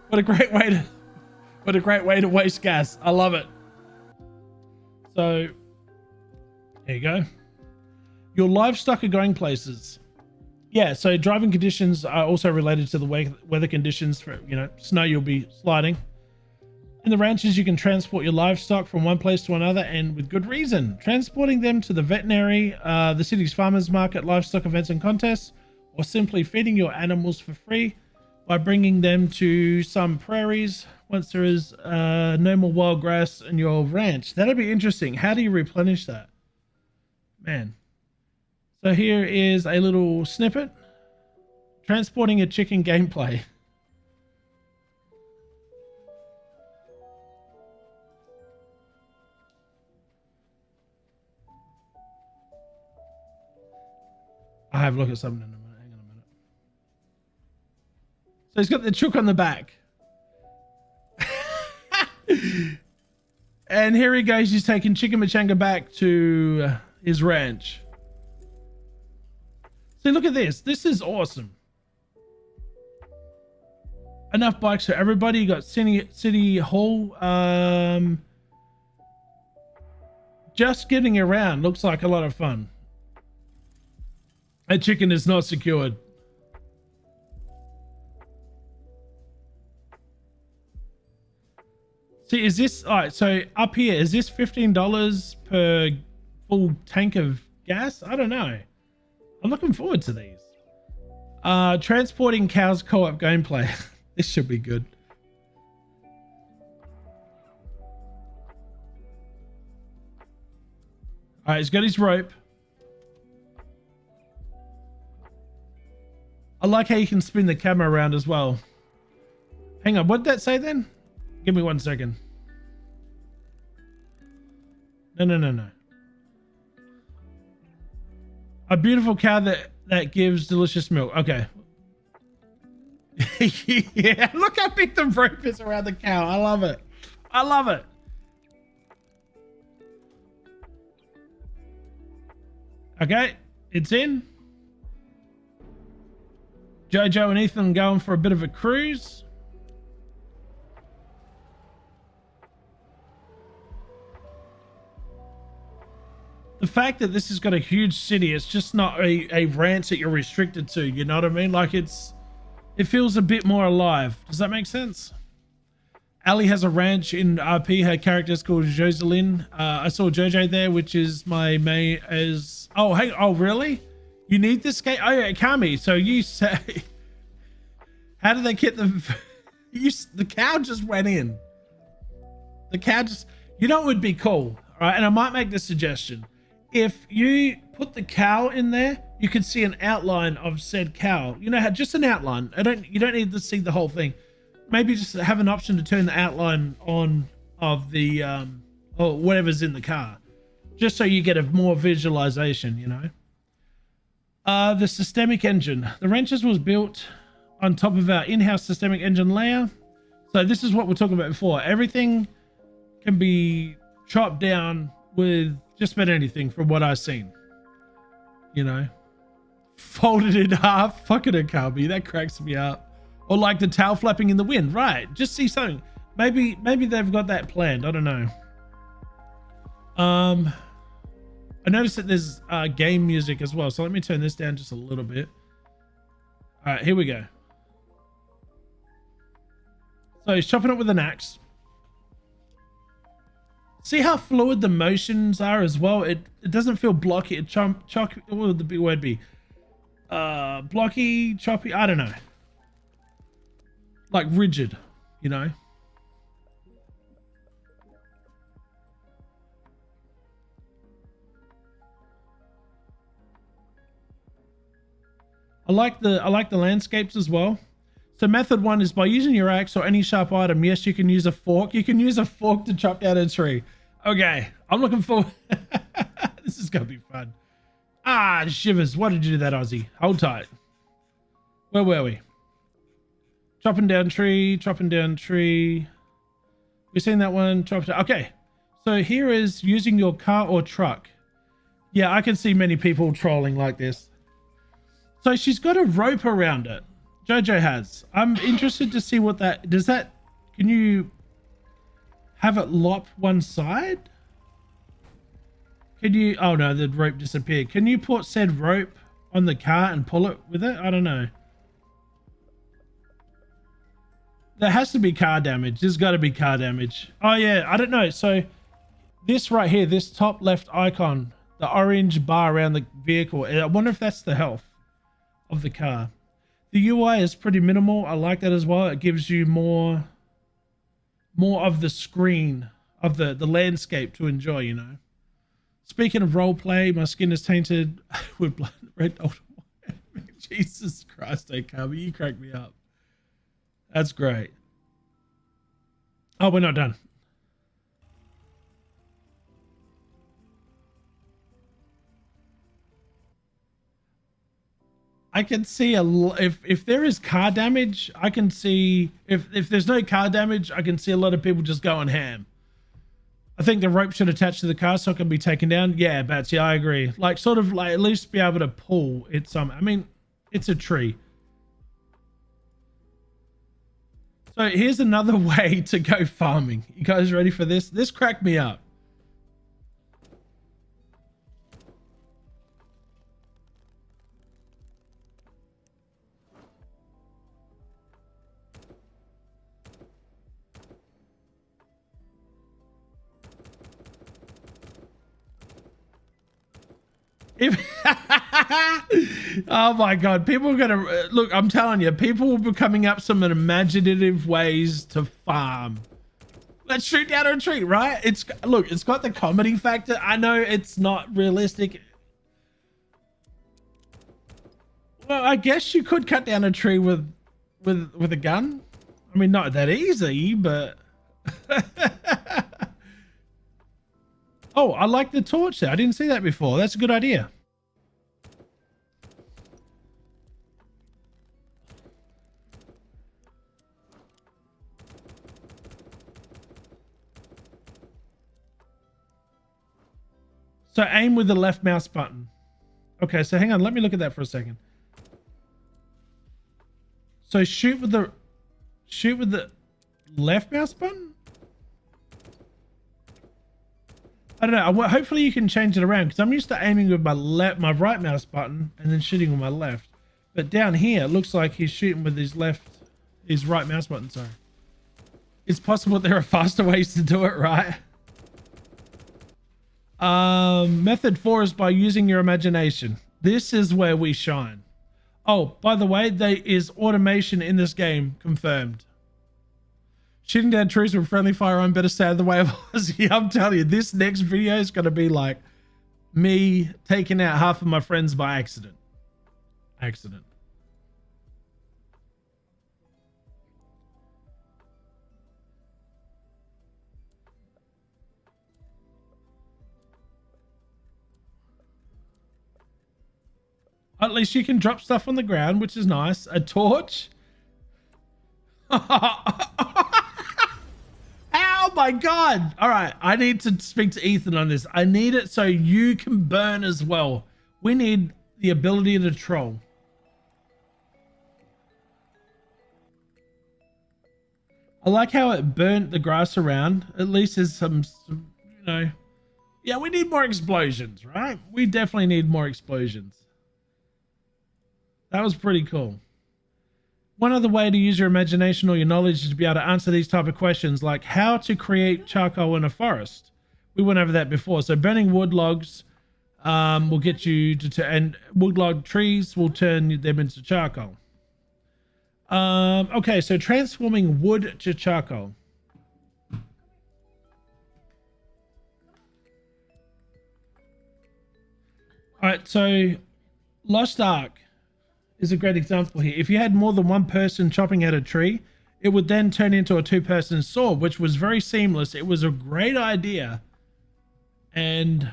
what a great way to waste gas. I love it. So there you go. Your livestock are going places. Yeah, so driving conditions are also related to the weather conditions. For, snow, you'll be sliding. In the ranches, you can transport your livestock from one place to another, and with good reason. Transporting them to the veterinary, the city's farmers market, livestock events and contests, or simply feeding your animals for free by bringing them to some prairies once there is no more wild grass in your ranch. That'll be interesting. How do you replenish that? Man. So here is a little snippet. Transporting a chicken gameplay. I'll have a look at something in a minute. Hang on a minute. So he's got the chook on the back. And here he goes. He's taking Chicken Machanga back to his ranch. See, look at this. This is awesome. Enough bikes for everybody. You got City Hall. Just getting around looks like a lot of fun. That chicken is not secured. See, is this all right? So up here, is this $15 per full tank of gas? I don't know. I'm looking forward to these. Transporting cows co-op gameplay. This should be good. All right, he's got his rope. I like how you can spin the camera around as well. Hang on, what did that say then? Give me 1 second. No. A beautiful cow that gives delicious milk. Okay. Yeah, look how big the rope is around the cow. I love it. I love it. Okay, it's in. Jojo and Ethan going for a bit of a cruise. the fact that this has got a huge city, it's just not a ranch that you're restricted to. You know what I mean? Like it feels a bit more alive. Does that make sense? Ali has a ranch in RP. Her character is called Jocelyn. I saw Jojo there, which is my main as. Oh, hey. Oh, really? You need this game? Oh, yeah, Kami. So you say, how did they get the? The cow just went in. The cow just. You know what would be cool, all right? And I might make this suggestion. If you put the cow in there, you could see an outline of said cow. You know how just an outline. You don't need to see the whole thing. Maybe just have an option to turn the outline on of the or whatever's in the car, just so you get a more visualization, you know. The systemic engine. The Ranchers was built on top of our in-house systemic engine layer. So this is what we're talking about before. Everything can be chopped down with just about anything from what I've seen, you know. Folded in half. Fucking a Kami. That cracks me up. Or like the tail flapping in the wind, right? Just see something. Maybe they've got that planned. I don't know. I noticed that there's game music as well. So let me turn this down just a little bit. All right, here we go. So he's chopping it with an axe. See how fluid the motions are as well? It doesn't feel blocky. What would the big word be? Blocky, choppy, I don't know. Like rigid, you know. I like the landscapes as well. So method 1 is by using your axe or any sharp item. Yes, you can use a fork. You can use a fork to chop down a tree. Okay, I'm looking forward. This is gonna be fun. Ah, shivers. Why did you do that, Aussie? Hold tight. Where were we? Chopping down tree. We've seen that one. Okay, so here is using your car or truck. Yeah, I can see many people trolling like this. So she's got a rope around it. Jojo has. I'm interested to see what that does. That can you have it lop one side? Can you? Oh no, the rope disappeared. Can you put said rope on the car and pull it with it? I don't know. There has to be car damage. There's got to be car damage. Oh yeah, I don't know. So this right here, this top left icon, the orange bar around the vehicle. I wonder if that's the health of the car. The UI is pretty minimal. I like that as well. It gives you more of the screen of the landscape to enjoy, you know. Speaking of role play, my skin is tainted with blood, red. Jesus Christ, Kami, you crack me up. That's great. Oh, we're not done. I can see if there is car damage, I can see if there's no car damage, I can see a lot of people just going ham. I think the rope should attach to the car so it can be taken down. Yeah, Batsy, I agree. Like sort of like at least be able to pull it some. I mean, it's a tree. So here's another way to go farming. You guys ready for this? This cracked me up. Oh my god, people are gonna look. I'm telling you, people will be coming up some imaginative ways to farm. Let's shoot down a tree, right? It's look, it's got the comedy factor. I know it's not realistic. Well, I guess you could cut down a tree with a gun. I mean, not that easy, but oh, I like the torch there. I didn't see that before. That's a good idea. So aim with the left mouse button. Okay, so hang on. Let me look at that for a second. So shoot with the left mouse button? I don't know. Hopefully you can change it around because I'm used to aiming with my right mouse button and then shooting with my left. But down here, it looks like he's shooting with his right mouse button. Sorry. It's possible there are faster ways to do it, right? Method 4 is by using your imagination. This is where we shine. Oh, by the way, there is automation in this game confirmed. Shooting down trees with friendly fire on, better stay out of the way of Aussie. I'm telling you, this next video is going to be like me taking out half of my friends by accident. At least you can drop stuff on the ground, which is nice. A torch. Oh my God. All right. I need to speak to Ethan on this. I need it so you can burn as well. We need the ability to troll. I like how it burnt the grass around. At least there's some, you know. Yeah, we need more explosions, right? We definitely need more explosions. That was pretty cool. One other way to use your imagination or your knowledge is to be able to answer these type of questions, like how to create charcoal in a forest. We went over that before. So burning wood logs will get you to, and wood log trees will turn them into charcoal. Okay, so transforming wood to charcoal. All right, so Lost Ark is a great example here. If you had more than one person chopping at a tree, it would then turn into a two-person sword, which was very seamless. It was a great idea. And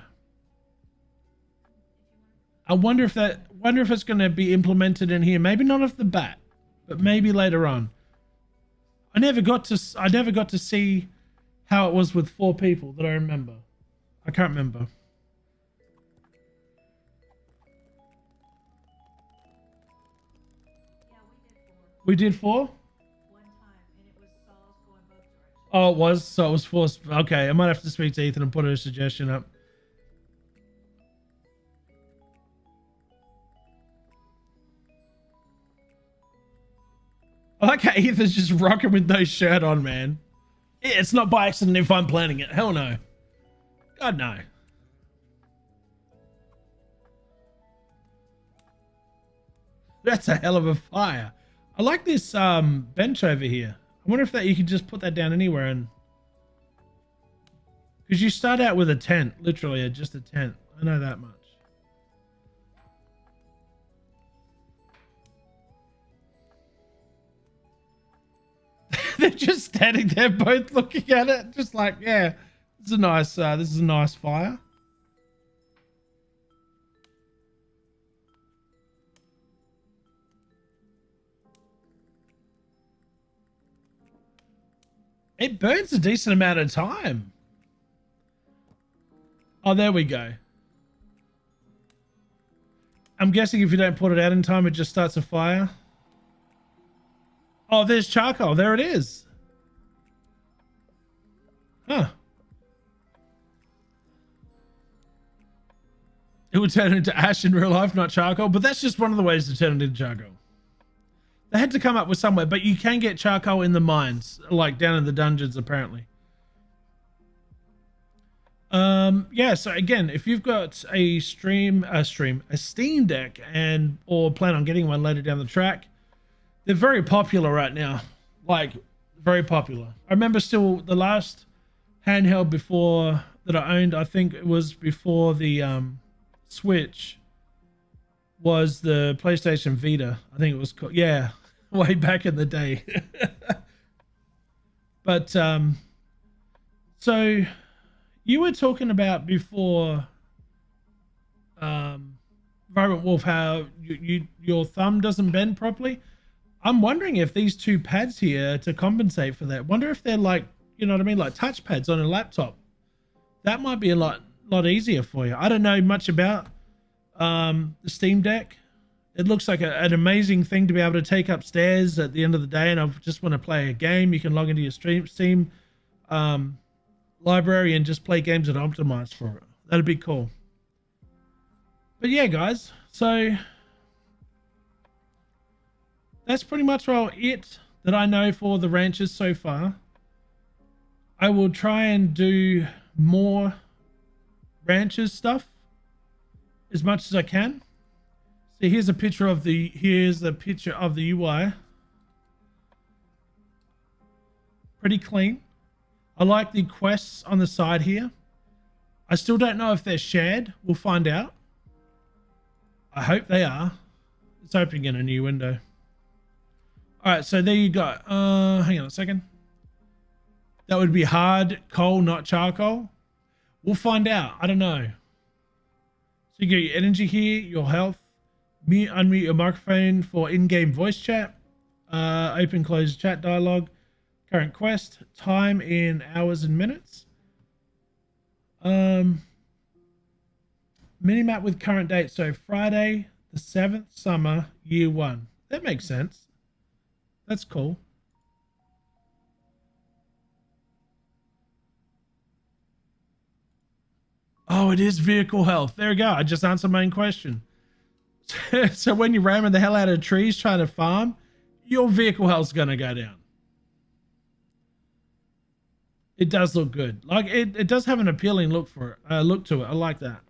I wonder if it's going to be implemented in here. Maybe not off the bat, but maybe later on. I never got to see how it was with 4 people that I remember. I can't remember. We did 4? One time, and it was Saul's going both directions. Oh, it was? So it was 4. Okay, I might have to speak to Ethan and put a suggestion up. I like how Ethan's just rocking with no shirt on, man. It's not by accident if I'm planning it. Hell no. God, no. That's a hell of a fire. I like this bench over here. I wonder if that you could just put that down anywhere, and because you start out with a tent, literally just a tent. I know that much. They're just standing there, both looking at it, just like, yeah, it's a nice. This is a nice fire. It burns a decent amount of time. Oh, there we go. I'm guessing if you don't put it out in time, it just starts a fire. Oh, there's charcoal. There it is. Huh. It would turn into ash in real life, not charcoal. But that's just one of the ways to turn it into charcoal. They had to come up with somewhere, but you can get charcoal in the mines, like down in the dungeons, apparently. Yeah, so again, if you've got a Steam Deck or plan on getting one later down the track, they're very popular right now. Like, very popular. I remember still the last handheld before that I owned, I think it was before the Switch, was the PlayStation Vita. I think it was called, yeah, way back in the day. But so you were talking about before, Vibrant Wolf, how your thumb doesn't bend properly. I'm wondering if these 2 pads here to compensate for that. Wonder if they're like, you know what I mean, like touch pads on a laptop. That might be a lot easier for you. I don't know much about the Steam Deck. It looks like an amazing thing to be able to take upstairs at the end of the day, and I just want to play a game. You can log into your Steam library and just play games that are optimized for it. That'd be cool. But yeah, guys, so that's pretty much all it that I know for the ranches so far. I will try and do more ranches stuff as much as I can. So here's a picture of the UI. Pretty clean. I like the quests on the side here. I still don't know if they're shared. We'll find out. I hope they are. It's opening in a new window. All right, so there you go. Hang on a second. That would be hard coal, not charcoal. We'll find out. I don't know. So you get your energy here, your health, mute, unmute your microphone for in-game voice chat, open, close chat dialogue, current quest, time in hours and minutes. Minimap with current date. So Friday, the 7th summer, year 1. That makes sense. That's cool. Oh, it is vehicle health. There we go. I just answered my own question. So when you're ramming the hell out of trees trying to farm, your vehicle health's going to go down. It does look good. Like it does have an appealing look to it. I like that.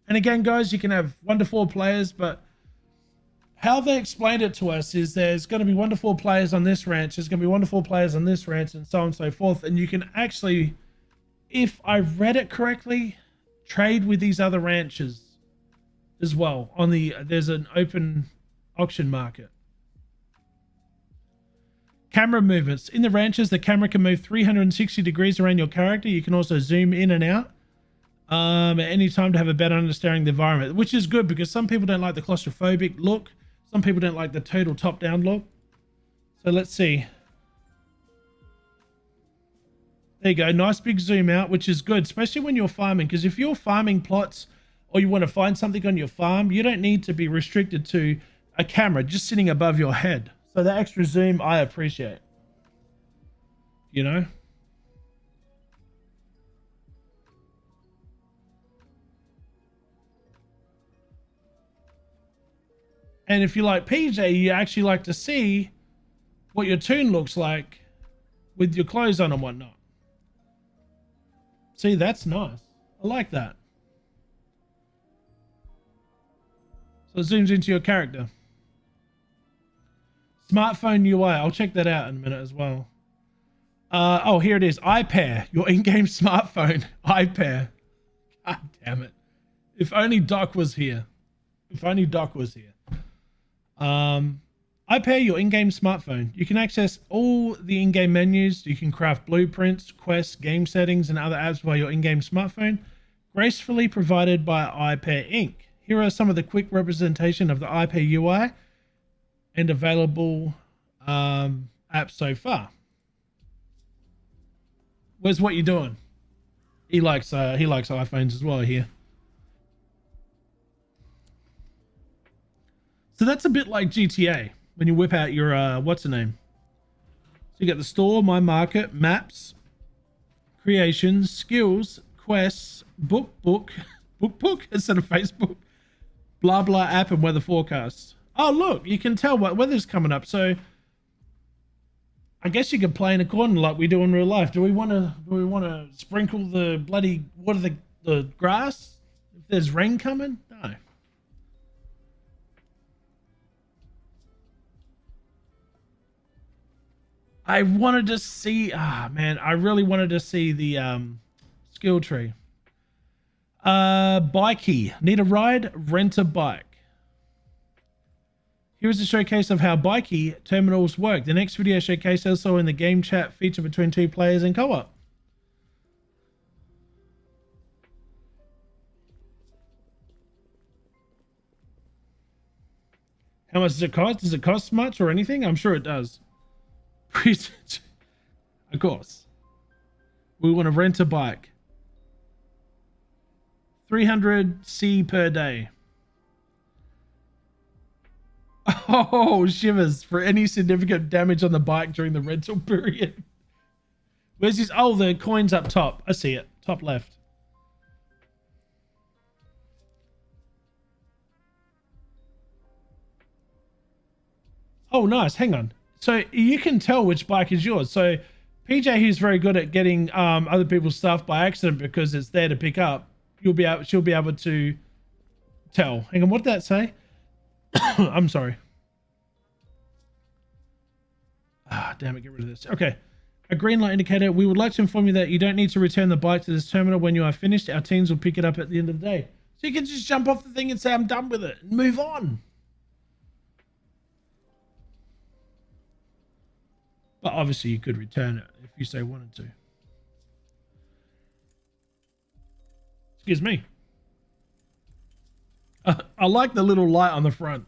And again, guys, you can have 1 to 4 players, but how they explained it to us is there's going to be 1 to 4 players on this ranch. There's going to be 1 to 4 players on this ranch, and so on and so forth. And you can actually, if I read it correctly, trade with these other ranches as well. There's an open auction market. Camera movements. In the ranches, the camera can move 360 degrees around your character. You can also zoom in and out at any time to have a better understanding of the environment, which is good because some people don't like the claustrophobic look. Some people don't like the total top-down look. So let's see. There you go. Nice big zoom out, which is good, especially when you're farming. Because if you're farming plots or you want to find something on your farm, you don't need to be restricted to a camera just sitting above your head. So the extra zoom, I appreciate. You know? And if you like PJ, you actually like to see what your toon looks like with your clothes on and whatnot. See, that's nice. I like that. So it zooms into your character. Smartphone UI. I'll check that out in a minute as well. Oh, here it is. iPair. Your in-game smartphone. iPair. God damn it. If only Doc was here. If only Doc was here. iPair, your in-game smartphone. You can access all the in-game menus. You can craft blueprints, quests, game settings, and other apps via your in-game smartphone. Gracefully provided by iPair Inc. Here are some of the quick representation of the iPair UI and available apps so far. Where's what you're doing? He likes iPhones as well here. So that's a bit like GTA when you whip out your what's the name? So you get the store, my market, maps, creations, skills, quests, book instead of Facebook, blah blah app, and weather forecasts. Oh look, you can tell what weather's coming up. So I guess you could play in a corner like we do in real life. Do we want to sprinkle the bloody the grass if there's rain coming? No. I wanted to see, man, I really wanted to see the skill tree. Bikey. Need a ride? Rent a bike. Here's a showcase of how Bikey terminals work. The next video showcase also in the game chat feature between 2 players and co-op. How much does it cost? Does it cost much or anything? I'm sure it does. Of course. We want to rent a bike. 300C per day. Oh, shivers. For any significant damage on the bike during the rental period. Where's his? Oh, the coin's up top. I see it. Top left. Oh, nice. Hang on. So you can tell which bike is yours. So PJ, who's very good at getting other people's stuff by accident because it's there to pick up, she'll be able to tell. Hang on, what did that say? I'm sorry. Ah, damn it, get rid of this. Okay. A green light indicator. We would like to inform you that you don't need to return the bike to this terminal when you are finished. Our teams will pick it up at the end of the day. So you can just jump off the thing and say, I'm done with it, and move on. But obviously you could return it if you so wanted to. Excuse me. I like the little light on the front.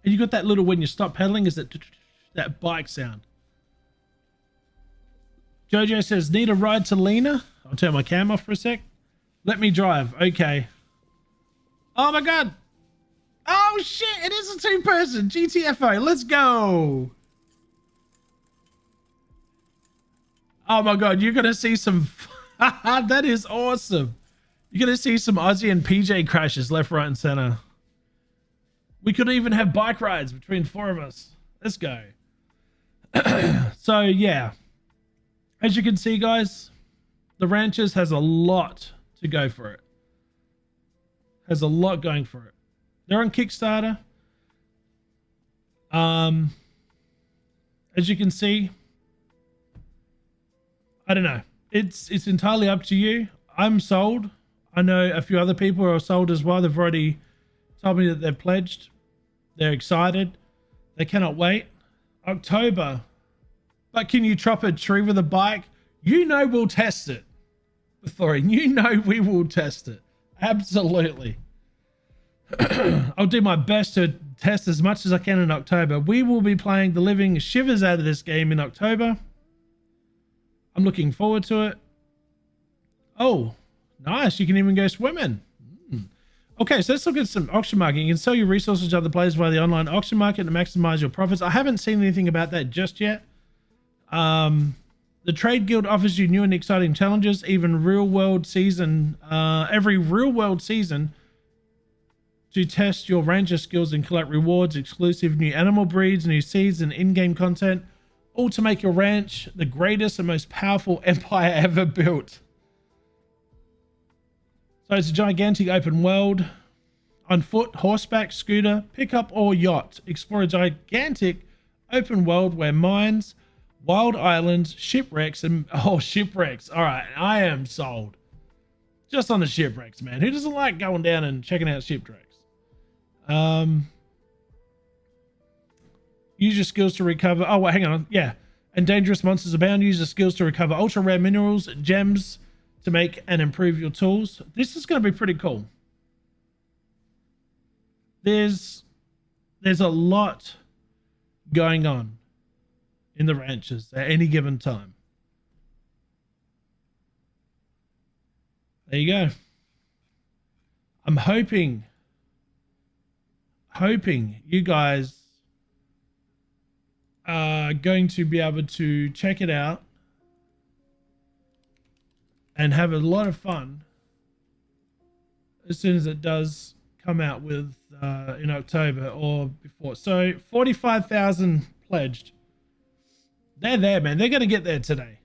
And you got that little, when you stop pedaling, is that bike sound. Jojo says, need a ride to Lena? I'll turn my cam off for a sec. Let me drive. Okay. Oh my God. Oh shit. It is a two-person GTFO. Let's go. Oh my God. You're going to see some. That is awesome. You're going to see some Aussie and PJ crashes left, right, and center. We could even have bike rides between four of us. Let's go. So yeah. As you can see, guys, TheRanchers has a lot to go for it. Has a lot going for it. They're on Kickstarter. As you can see, I don't know. It's entirely up to you. I'm sold. I know a few other people are sold as well. They've already told me that they've pledged. They're excited. They cannot wait. October. But can you chop a tree with a bike? You know we'll test it. Thorin, you know we will test it. Absolutely. I'll do my best to test as much as I can in October. We will be playing the living shivers out of this game in October. I'm looking forward to it. Oh, nice. You can even go swimming. Okay, so let's look at some auction market. You can sell your resources to other players via the online auction market to maximize your profits. I haven't seen anything about that just yet. The Trade Guild offers you new and exciting challenges, even real-world season, every real-world season, to test your ranger skills and collect rewards, exclusive new animal breeds, new seeds, and in-game content, all to make your ranch the greatest and most powerful empire ever built. So it's a gigantic open world. On foot, horseback, scooter, pickup, or yacht. Explore a gigantic open world where mines, wild islands, shipwrecks, and shipwrecks. All right, I am sold. Just on the shipwrecks, man. Who doesn't like going down and checking out shipwrecks? Use your skills to recover. Oh, wait, hang on. Yeah. And dangerous monsters abound. Use your skills to recover ultra rare minerals, gems to make and improve your tools. This is going to be pretty cool. There's a lot going on in the ranches at any given time. There you go. I'm hoping you guys are going to be able to check it out and have a lot of fun as soon as it does come out with in October or before. So 45,000 pledged. They're there, man. They're going to get there today.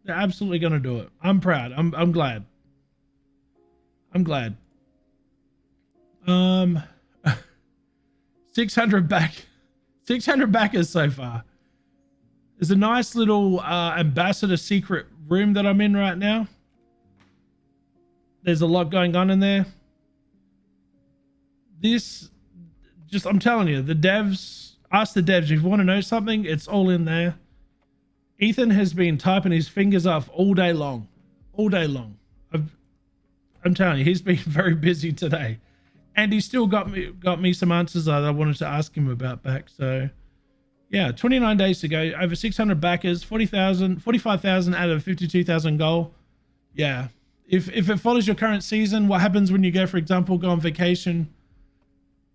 They're absolutely going to do it. I'm proud. I'm glad. I'm glad. 600 backers so far. There's a nice little ambassador secret room that I'm in right now. There's a lot going on in there. I'm telling you, the devs, ask the devs, if you want to know something, it's all in there. Ethan has been typing his fingers off all day long. I'm telling you, he's been very busy today. And he still got me some answers that I wanted to ask him about back. So yeah, 29 days to go, over 600 backers, 45,000 out of 52,000 goal. Yeah, If it follows your current season, what happens when you go, for example, go on vacation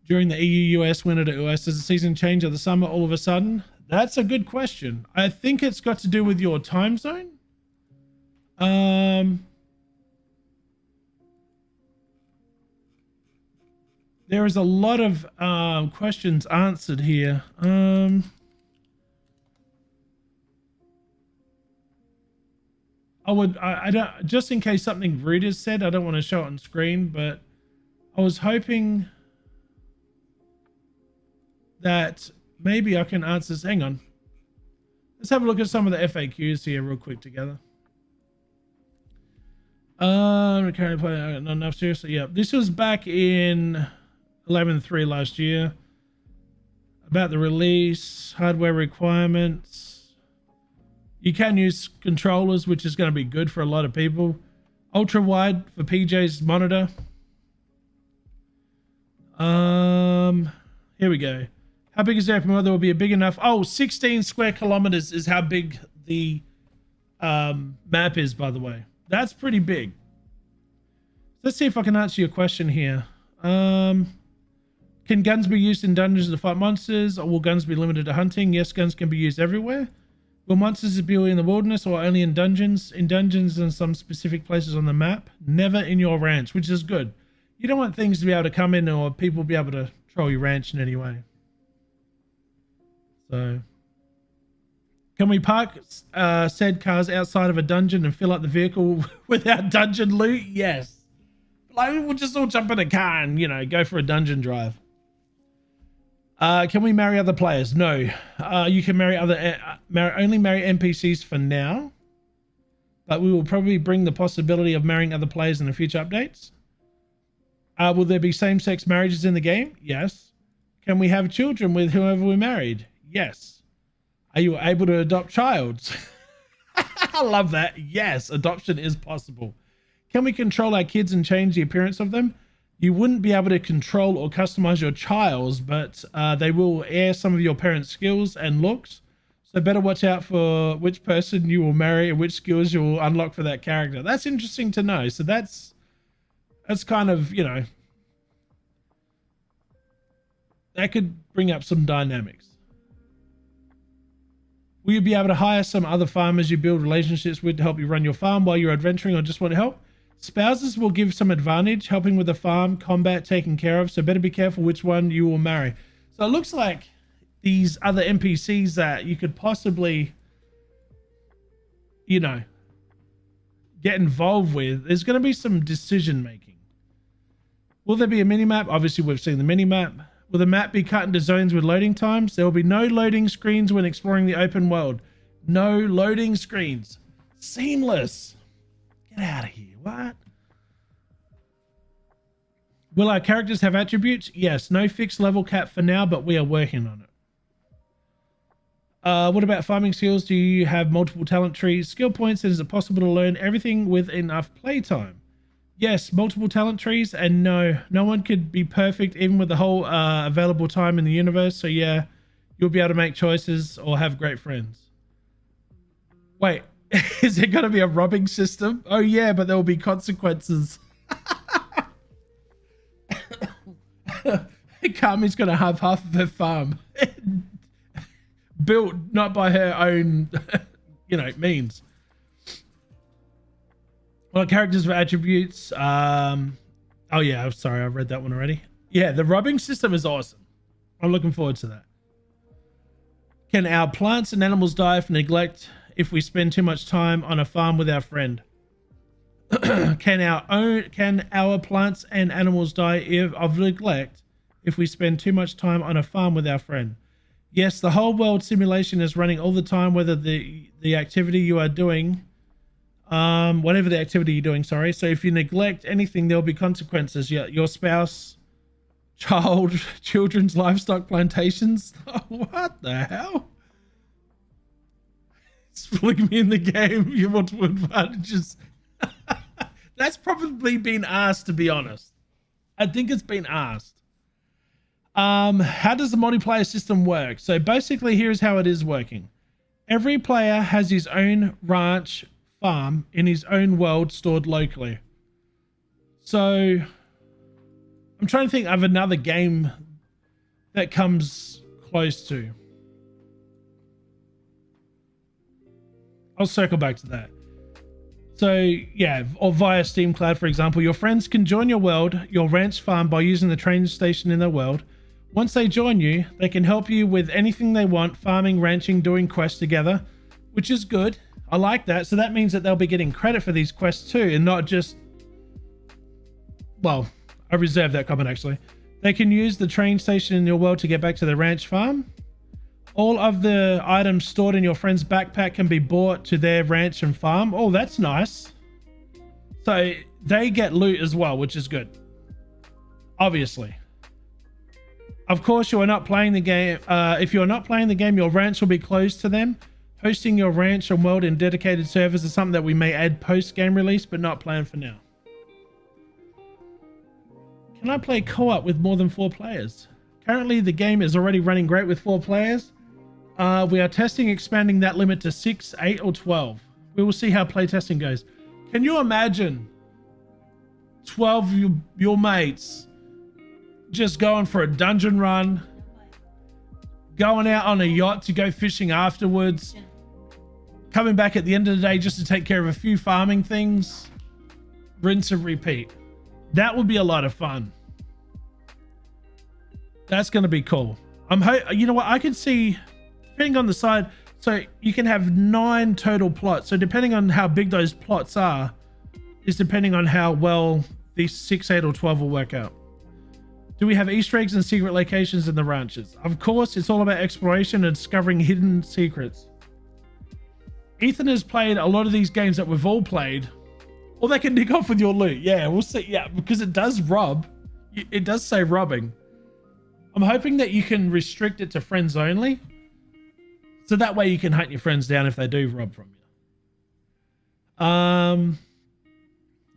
during the EU-US winter to US? Does the season change at the summer all of a sudden? That's a good question. I think it's got to do with your time zone. There is a lot of questions answered here. I don't, just in case something rude is said, I don't want to show it on screen, but I was hoping that maybe I can answer this. Hang on. Let's have a look at some of the FAQs here real quick together. Currently playing not enough seriously. Yeah, this was back in 11.3 last year. About the release, hardware requirements. You can use controllers, which is going to be good for a lot of people. Ultra wide for PJ's monitor. Here we go. How big is the open world? There will be a big enough. Oh, 16 square kilometers is how big the map is, by the way. That's pretty big. Let's see if I can answer your question here. Can guns be used in dungeons to fight monsters, or will guns be limited to hunting? Yes, guns can be used everywhere. Will monsters be in the wilderness or only in dungeons? In dungeons and some specific places on the map. Never in your ranch, which is good. You don't want things to be able to come in or people be able to troll your ranch in any way. So, can we park said cars outside of a dungeon and fill up the vehicle without dungeon loot? Yes. Like, we'll just all jump in a car and, you know, go for a dungeon drive. Can we marry other players? No. You can marry only marry NPCs for now, but we will probably bring the possibility of marrying other players in the future updates. Will there be same-sex marriages in the game? Yes. Can we have children with whoever we married? Yes. Are you able to adopt childs? I love that. Yes, adoption is possible. Can we control our kids and change the appearance of them? You wouldn't be able to control or customize your childs, but they will air some of your parents' skills and looks. So better watch out for which person you will marry and which skills you will unlock for that character. That's interesting to know. So that's kind of, you know, that could bring up some dynamics. Will you be able to hire some other farmers you build relationships with to help you run your farm while you're adventuring or just want to help? Spouses will give some advantage, helping with the farm, combat, taken care of. So better be careful which one you will marry. So it looks like these other NPCs that you could possibly, you know, get involved with, there's going to be some decision making. Will there be a mini map? Obviously, we've seen the mini map. Will the map be cut into zones with loading times? There will be no loading screens when exploring the open world. No loading screens. Seamless. Get out of here. What? Will our characters have attributes? Yes. No fixed level cap for now, but we are working on it. What about farming skills? Do you have multiple talent trees? Skill points, and is it possible to learn everything with enough playtime? Yes, multiple talent trees, and no one could be perfect even with the whole available time in the universe. So yeah, you'll be able to make choices or have great friends. Wait, is there going to be a robbing system? Oh yeah, but there will be consequences. Kami's going to have half of her farm built not by her own, you know, means. Well, characters for attributes. Oh yeah, I'm sorry, I've read that one already. Yeah, the robbing system is awesome. I'm looking forward to that. Can our plants and animals die for neglect if we spend too much time on a farm with our friend? Can our plants and animals die of neglect if we spend too much time on a farm with our friend? Yes, the whole world simulation is running all the time, whether the activity you are doing, whatever the activity you're doing, sorry. So if you neglect anything, there'll be consequences. Your spouse, children's livestock plantations. What the hell? It's pulling me in the game. You want multiple advantages. That's probably been asked, to be honest. I think it's been asked. How does the multiplayer system work? So basically, here's how it is working. Every player has his own ranch, farm in his own world stored locally. So I'm trying to think of another game that comes close to. I'll circle back to that. So yeah, or via Steam Cloud, for example, your friends can join your world, your ranch farm, by using the train station in their world. Once they join you, they can help you with anything they want, farming, ranching, doing quests together, which is good. I like that. So that means that they'll be getting credit for these quests too, and not just, well, I reserve that comment actually. They can use the train station in your world to get back to the ranch farm. All of the items stored in your friend's backpack can be brought to their ranch and farm. Oh, that's nice. So they get loot as well, which is good. Obviously. Of course, you are not playing the game. If you're not playing the game, your ranch will be closed to them. Hosting your ranch and world in dedicated servers is something that we may add post-game release, but not planned for now. Can I play co-op with more than 4 players? Currently, the game is already running great with 4 players. We are testing expanding that limit to 6, 8, or 12. We will see how playtesting goes. Can you imagine 12 of your mates just going for a dungeon run, going out on a yacht to go fishing afterwards, coming back at the end of the day just to take care of a few farming things, rinse and repeat? That would be a lot of fun. That's going to be cool. You know what? I can see, depending on the side, so you can have 9 total plots. So depending on how big those plots are, is depending on how well these 6, 8, or 12 will work out. Do we have Easter eggs and secret locations in the ranches? Of course, it's all about exploration and discovering hidden secrets. Ethan has played a lot of these games that we've all played. Or they can nick off with your loot. Yeah, we'll see. Yeah, because it does rob. It does say robbing. I'm hoping that you can restrict it to friends only. So that way you can hunt your friends down if they do rob from you.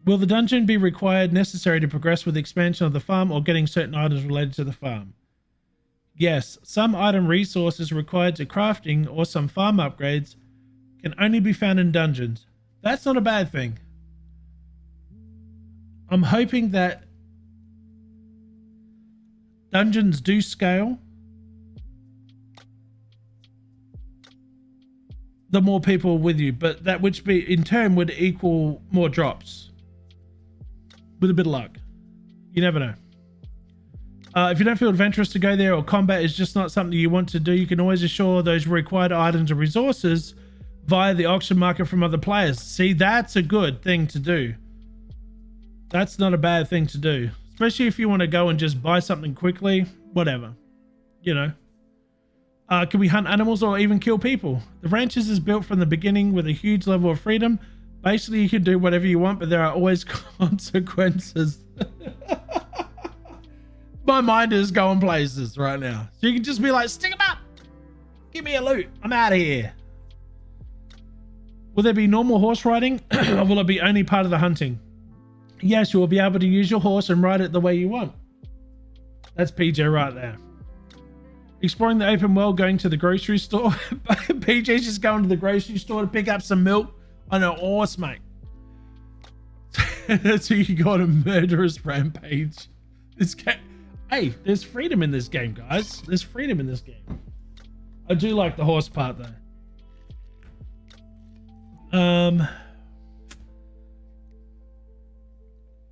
Will the dungeon be required necessary to progress with the expansion of the farm or getting certain items related to the farm? Yes, some item resources required to crafting or some farm upgrades can only be found in dungeons. That's not a bad thing. I'm hoping that dungeons do scale the more people with you, but that which be in turn would equal more drops with a bit of luck. You never know. If you don't feel adventurous to go there, or combat is just not something you want to do, you can always assure those required items or resources via the auction market from other players. See, that's a good thing to do. That's not a bad thing to do, especially if you want to go and just buy something quickly, whatever, you know. Can we hunt animals or even kill people? The Ranchers is built from the beginning with a huge level of freedom. Basically, you can do whatever you want, but there are always consequences. My mind is going places right now. So you can just be like, stick them up. Give me a loot. I'm out of here. Will there be normal horse riding or will it be only part of the hunting? Yes, you will be able to use your horse and ride it the way you want. That's PJ right there. Exploring the open world, going to the grocery store. PJ's just going to the grocery store to pick up some milk on a horse, mate. So you can go on a murderous rampage. This game. Hey, there's freedom in this game, guys. There's freedom in this game. I do like the horse part, though.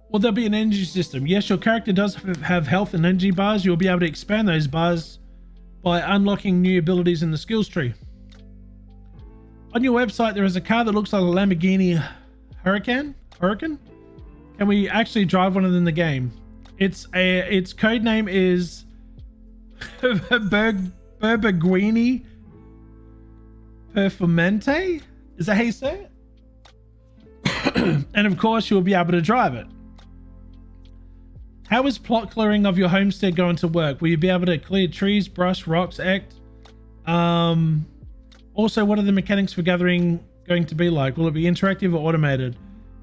Will there be an energy system? Yes, your character does have health and energy bars. You'll be able to expand those bars by unlocking new abilities in the skills tree. On your website, there is a car that looks like a Lamborghini Huracan. Can we actually drive one of them in the game? Its code name is Burbaguini Performante. Is that how you say it? And of course, you'll be able to drive it. How is plot clearing of your homestead going to work? Will you be able to clear trees, brush, rocks, act? Also, what are the mechanics for gathering going to be like? Will it be interactive or automated?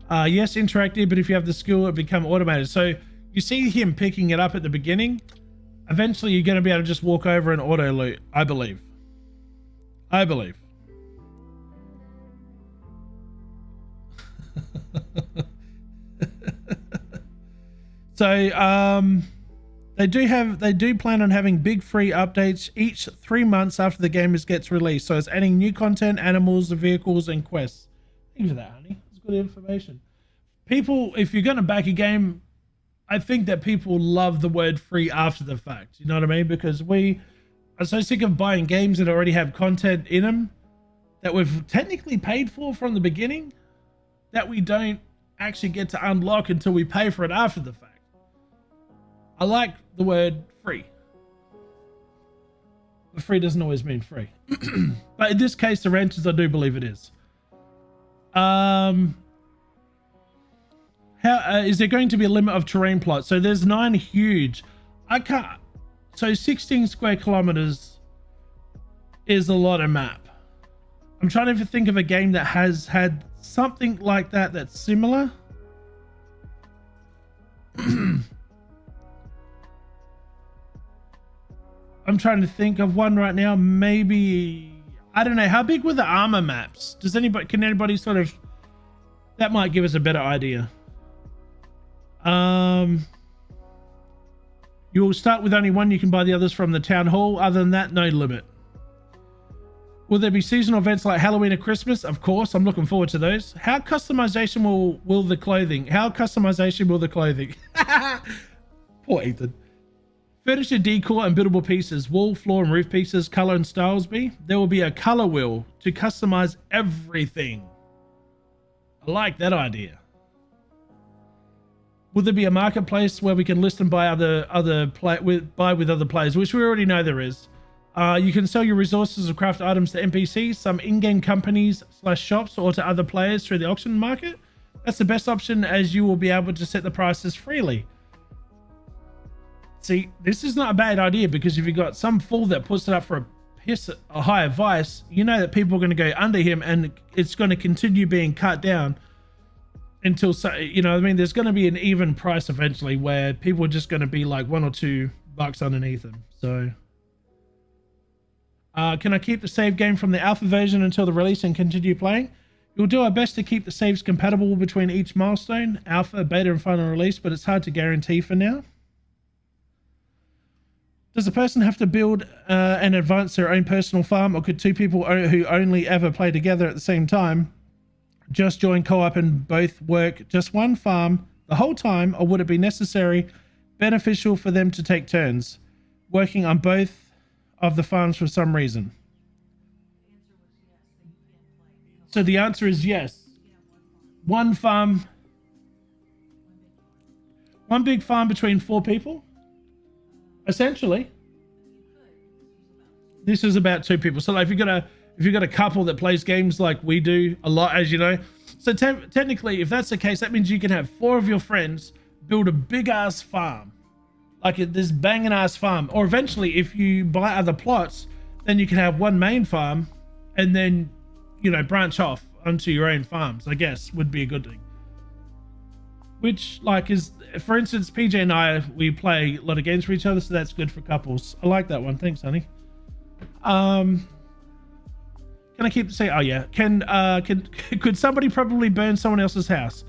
Yes, interactive, but if you have the skill, it'll become automated. So you see him picking it up at the beginning. Eventually, you're going to be able to just walk over and auto loot, I believe. So they do plan on having big free updates each 3 months after the game gets released. So it's adding new content, animals, vehicles, and quests. Thank you for that, honey. It's good information. People, if you're going to back a game, I think that people love the word free after the fact. You know what I mean? Because we are so sick of buying games that already have content in them that we've technically paid for from the beginning that we don't actually get to unlock until we pay for it after the fact. I like the word free. But free doesn't always mean free. But in this case, TheRanchers, I do believe it is. Is there going to be a limit of terrain plot? So there's 9 huge. So 16 square kilometers is a lot of map. I'm trying to think of a game that has had something like that that's similar. I'm trying to think of one right now. Maybe, I don't know. How big were the armor maps? Can anybody sort of, that might give us a better idea. You will start with only one. You can buy the others from the town hall. Other than that, no limit. Will there be seasonal events like Halloween or Christmas? Of course, I'm looking forward to those. How customization will the clothing? How customization will the clothing? Poor Ethan. Furniture, decor, and buildable pieces, wall, floor, and roof pieces, color and styles be. There will be a color wheel to customize everything. I like that idea. Will there be a marketplace where we can list and buy with other players, which we already know there is. You can sell your resources or craft items to NPCs, some in-game companies / shops, or to other players through the auction market. That's the best option, as you will be able to set the prices freely. See, this is not a bad idea, because if you've got some fool that puts it up for a higher vice, you know that people are going to go under him, and it's going to continue being cut down until, you know what I mean? There's going to be an even price eventually where people are just going to be like $1 or $2 underneath them. So can I keep the save game from the alpha version until the release and continue playing? We'll do our best to keep the saves compatible between each milestone, alpha, beta, and final release, but it's hard to guarantee for now. Does a person have to build and advance their own personal farm, or could 2 people who only ever play together at the same time just join co-op and both work just one farm the whole time, or would it be beneficial for them to take turns working on both of the farms for some reason? So the answer is yes. One farm, one big farm between 4 people. Essentially, this is about 2 people. So like, if you've got a couple that plays games like we do a lot, as you know, so technically, if that's the case, that means you can have 4 of your friends build a big ass farm, like this banging ass farm. Or eventually, if you buy other plots, then you can have one main farm, and then, you know, branch off onto your own farms, I guess would be a good thing. Which, like, is, for instance, PJ and I, we play a lot of games for each other, so that's good for couples. I like that one. Thanks, honey. Can I keep saying? Oh yeah. Could somebody probably burn someone else's house?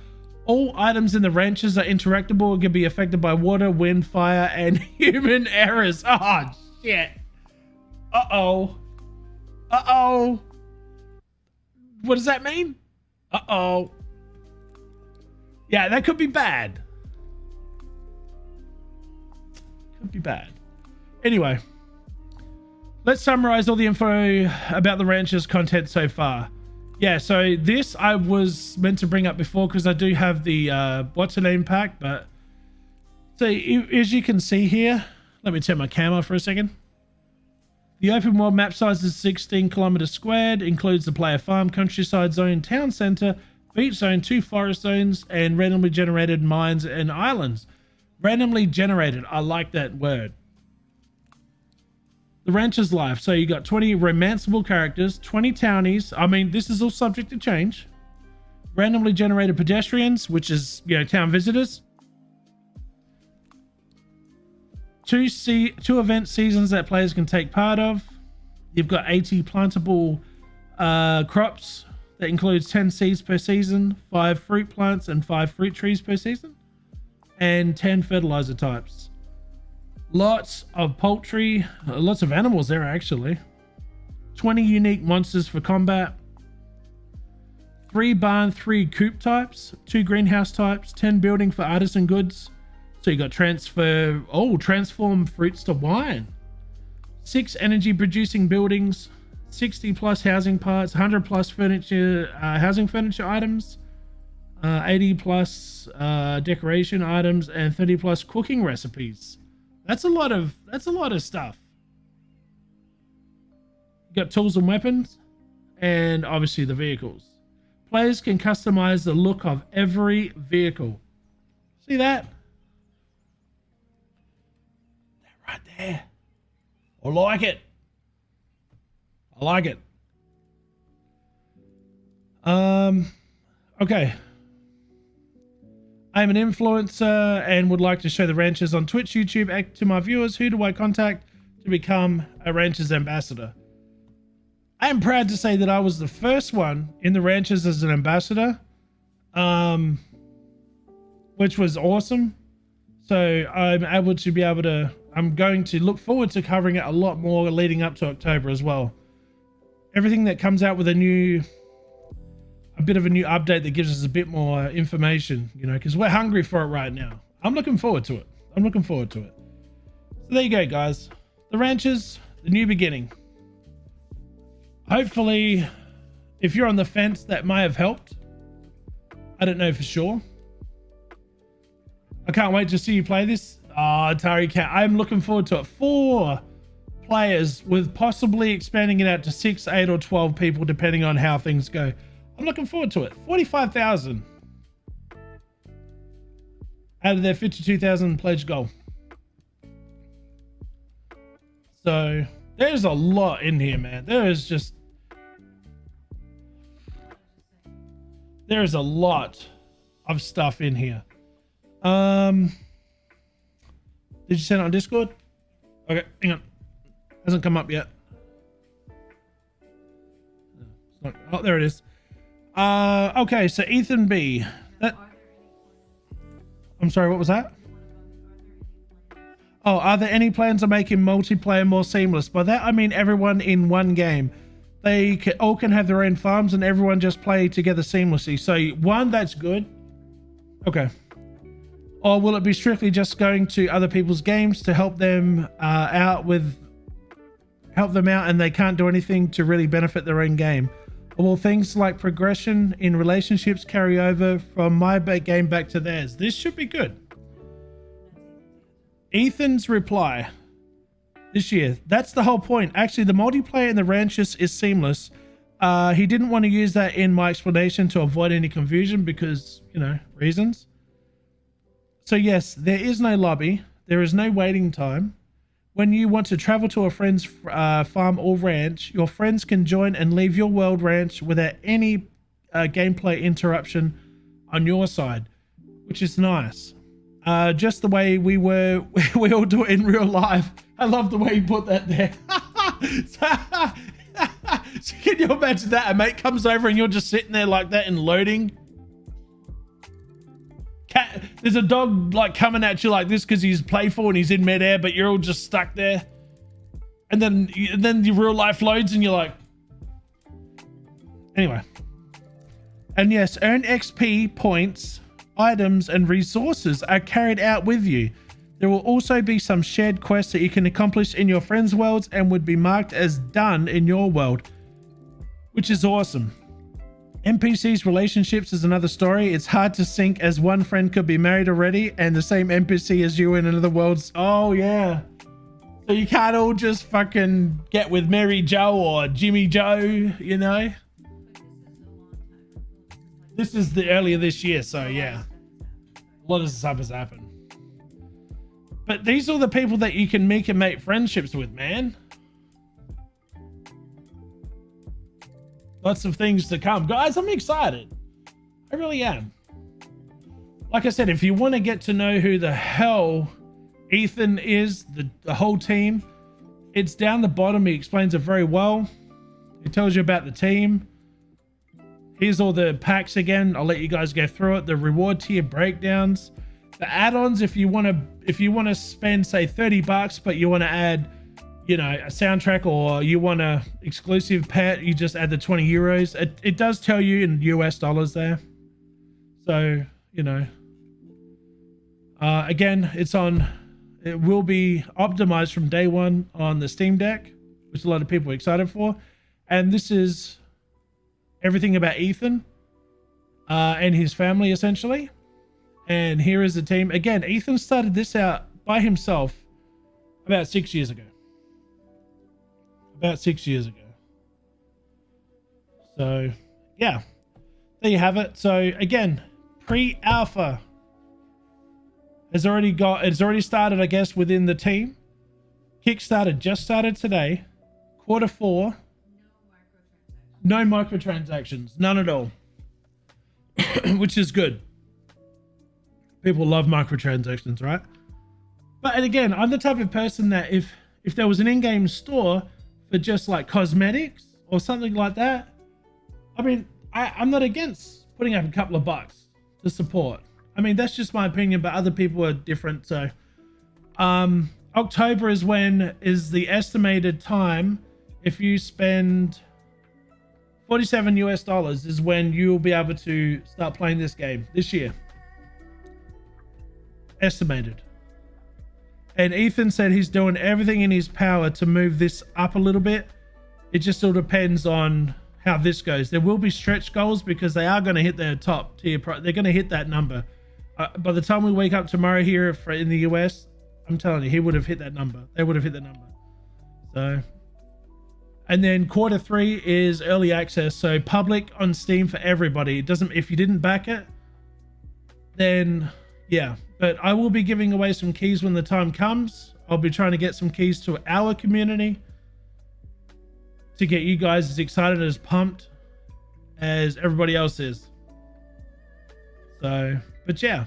All items in the ranches are interactable and can be affected by water, wind, fire, and human errors. Oh shit. Uh-oh. Uh-oh. What does that mean? Uh-oh. Yeah, that could be bad. Could be bad. Anyway, let's summarize all the info about the Ranchers content so far. Yeah, so this I was meant to bring up before because I do have the what's her name pack, but so as you can see here, let me turn my camera for a second. The open world map size is 16 kilometers squared, includes the player farm, countryside zone, town center, beach zone, 2 forest zones, and randomly generated mines and islands. Randomly generated, I like that word. The Rancher's life. So you got 20 romanceable characters, 20 townies. I mean, this is all subject to change. Randomly generated pedestrians, which is, you know, town visitors. 2 event seasons that players can take part of. You've got 80 plantable crops. That includes 10 seeds per season, 5 fruit plants, and 5 fruit trees per season. and 10 fertilizer types. Lots of poultry, lots of animals there actually. 20 unique monsters for combat. 3 barn, 3 coop types, 2 greenhouse types, 10 building for artisan goods. So you got transform fruits to wine. 6 energy producing buildings, 60 plus housing parts, 100 plus furniture, housing furniture items, 80 plus decoration items, and 30 plus cooking recipes. That's a lot of stuff. You got tools and weapons, and obviously the vehicles. Players can customize the look of every vehicle. See that? That right there. I like it. I like it. Okay. I'm an influencer and would like to show the Ranchers on Twitch, YouTube to my viewers. Who do I contact to become a Ranchers ambassador? I am proud to say that I was the first one in the Ranchers as an ambassador, which was awesome. So I'm going to look forward to covering it a lot more leading up to October as well. Everything that comes out with a bit of a new update that gives us a bit more information, you know, because we're hungry for it right now. I'm looking forward to it. So there you go, guys. The Ranchers, the new beginning. Hopefully, if you're on the fence, that may have helped. I don't know for sure. I can't wait to see you play this. Atari Cat. I'm looking forward to it. 4 players with possibly expanding it out to 6, 8, or 12 people, depending on how things go. I'm looking forward to it. 45,000 out of their 52,000 pledge goal. So there's a lot in here, man. There is a lot of stuff in here. Did you send it on Discord? Okay, hang on. Hasn't come up yet. Oh, there it is. Okay, so Ethan B. I'm sorry, what was that? Oh, are there any plans on making multiplayer more seamless? By that I mean everyone in one game. They all can have their own farms and everyone just play together seamlessly. So one, that's good. Okay. Or will it be strictly just going to other people's games to help them out and they can't do anything to really benefit their own game? Or will things like progression in relationships carry over from my game back to theirs? This should be good. Ethan's reply. This year. That's the whole point. Actually, the multiplayer in the Ranchers is seamless. He didn't want to use that in my explanation to avoid any confusion because, you know, reasons. So yes, there is no lobby. There is no waiting time. When you want to travel to a friend's farm or ranch, your friends can join and leave your world ranch without any gameplay interruption on your side, which is nice. Just the way we all do it in real life. I love the way you put that there. So can you imagine that? A mate comes over and you're just sitting there like that and loading. There's a dog like coming at you like this because he's playful and he's in midair, but you're all just stuck there. And then your real life loads and you're like, anyway. And yes, earn XP points, items, and resources are carried out with you. There will also be some shared quests that you can accomplish in your friends' worlds and would be marked as done in your world, which is awesome. NPCs relationships is another story. It's hard to sync as one friend could be married already and the same NPC as you in another world. Oh yeah. So you can't all just fucking get with Mary Joe or Jimmy Joe, you know? This is the earlier this year, so yeah. A lot of stuff has happened. But these are the people that you can make friendships with, man. Lots of things to come. Guys, I'm excited. I really am. Like I said, if you want to get to know who the hell Ethan is, the whole team, it's down the bottom. He explains it very well. He tells you about the team. Here's all the packs again. I'll let you guys go through it. The reward tier breakdowns. The add-ons, if you want to spend say $30, but you want to add, you know, a soundtrack, or you want a exclusive pet, you just add the 20 euros. It does tell you in US dollars there. So, you know, again, it will be optimized from day one on the Steam Deck, which a lot of people are excited for. And this is everything about Ethan and his family, essentially. And here is the team. Again, Ethan started this out by himself about 6 years ago. About 6 years ago. So, yeah. There you have it. So, again, pre-alpha it's already started, I guess, within the team. Kickstarter just started today. Q4. No microtransactions. None at all. Which is good. People love microtransactions, right? But and again, I'm the type of person that if there was an in-game store for just like cosmetics or something like that, I mean, I'm not against putting up a couple of bucks to support. I mean, that's just my opinion, but other people are different. So October is the estimated time. If you spend $47 US is when you'll be able to start playing this game this year. Estimated. And Ethan said he's doing everything in his power to move this up a little bit. It just all depends on how this goes. There will be stretch goals because they are going to hit their top tier. They're going to hit that number. By the time we wake up tomorrow here in the US, I'm telling you, he would have hit that number. They would have hit that number. So, and then Q3 is early access. So public on Steam for everybody. It doesn't, if you didn't back it, then yeah. But I will be giving away some keys when the time comes. I'll be trying to get some keys to our community to get you guys as excited, as pumped as everybody else is. So, but yeah,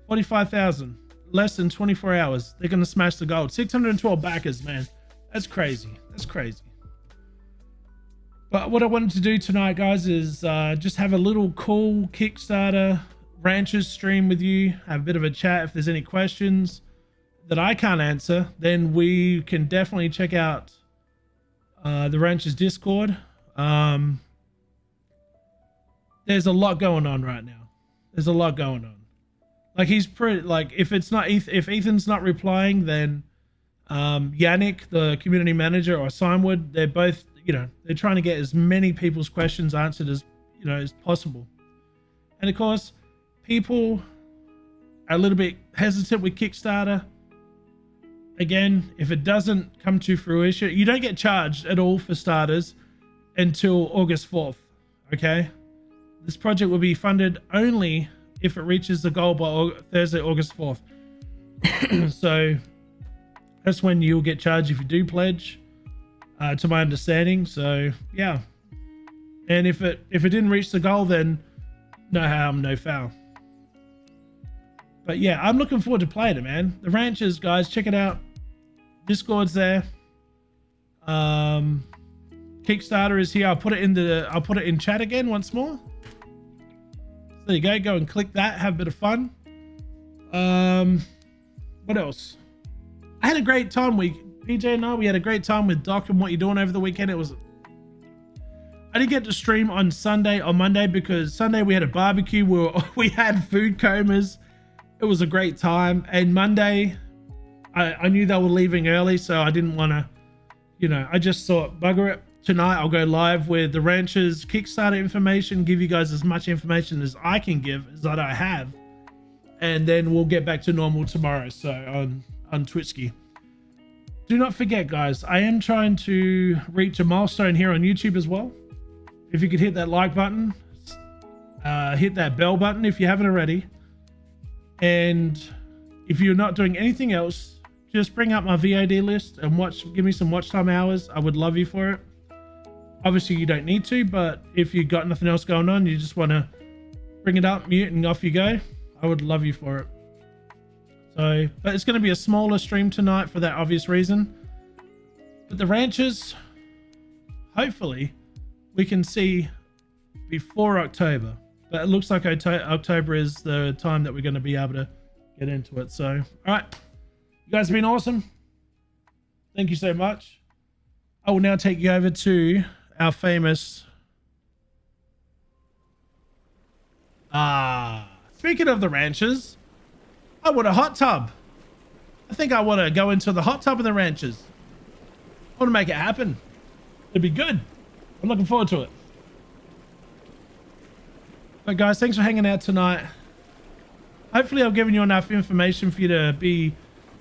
45,000, less than 24 hours. They're going to smash the gold. 612 backers, man. That's crazy. That's crazy. But what I wanted to do tonight, guys, is just have a little cool Kickstarter Ranchers stream with you. Have a bit of a chat. If there's any questions that I can't answer, then we can definitely check out the Ranchers Discord. There's a lot going on right now. There's a lot going on. Like he's pretty, like if Ethan's not replying, then Yannick, the community manager, or Signwood, they're both, you know, they're trying to get as many people's questions answered as, you know, as possible. And of course, people are a little bit hesitant with Kickstarter. Again, if it doesn't come to fruition, you don't get charged at all for starters until August 4th. Okay. This project will be funded only if it reaches the goal by Thursday, August 4th. So that's when you'll get charged if you do pledge, to my understanding. So yeah. And if it didn't reach the goal, then no harm, no foul. But yeah, I'm looking forward to playing it, man. The Ranchers, guys, check it out. Discord's there. Kickstarter is here. I'll put it in chat again once more. So there you go. Go and click that. Have a bit of fun. What else? I had a great time. PJ and I, we had a great time with Doc and What You're Doing over the weekend. I didn't get to stream on Monday, because Sunday we had a barbecue. We had food comas. It was a great time. And Monday, I knew they were leaving early, so I didn't want to, you know, I just thought, bugger it. Tonight, I'll go live with the Ranchers Kickstarter information, give you guys as much information as I can give, as that I have. And then we'll get back to normal tomorrow, so on Twitchki. Do not forget, guys, I am trying to reach a milestone here on YouTube as well. If you could hit that like button, hit that bell button if you haven't already. And if you're not doing anything else, just bring up my VOD list and give me some watch time hours. I would love you for it. Obviously, you don't need to, but if you've got nothing else going on, you just want to bring it up, mute, and off you go, I would love you for it. So, but it's going to be a smaller stream tonight for that obvious reason. But the Ranchers, hopefully, we can see before October. But it looks like October is the time that we're going to be able to get into it. So, all right. You guys have been awesome. Thank you so much. I will now take you over to our famous... speaking of the ranchers, I want a hot tub. I think I want to go into the hot tub of the ranchers. I want to make it happen. It'd be good. I'm looking forward to it. But guys, thanks for hanging out tonight. Hopefully I've given you enough information for you to be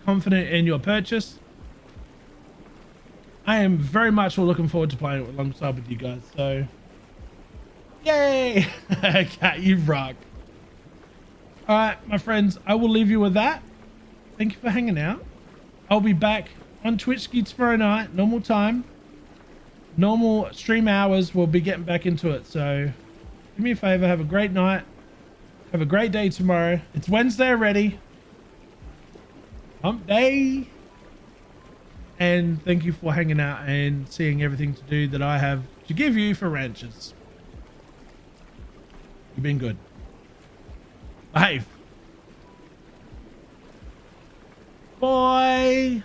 confident in your purchase. I am very much looking forward to playing it alongside with you guys. So, yay! Cat, you rock. All right, my friends, I will leave you with that. Thank you for hanging out. I'll be back on Twitch tomorrow night, normal time. Normal stream hours, we'll be getting back into it. So do me a favor, have a great night. Have a great day tomorrow. It's Wednesday already. Hump day. And thank you for hanging out and seeing everything to do that I have to give you for ranchers. You've been good. Behave. Bye.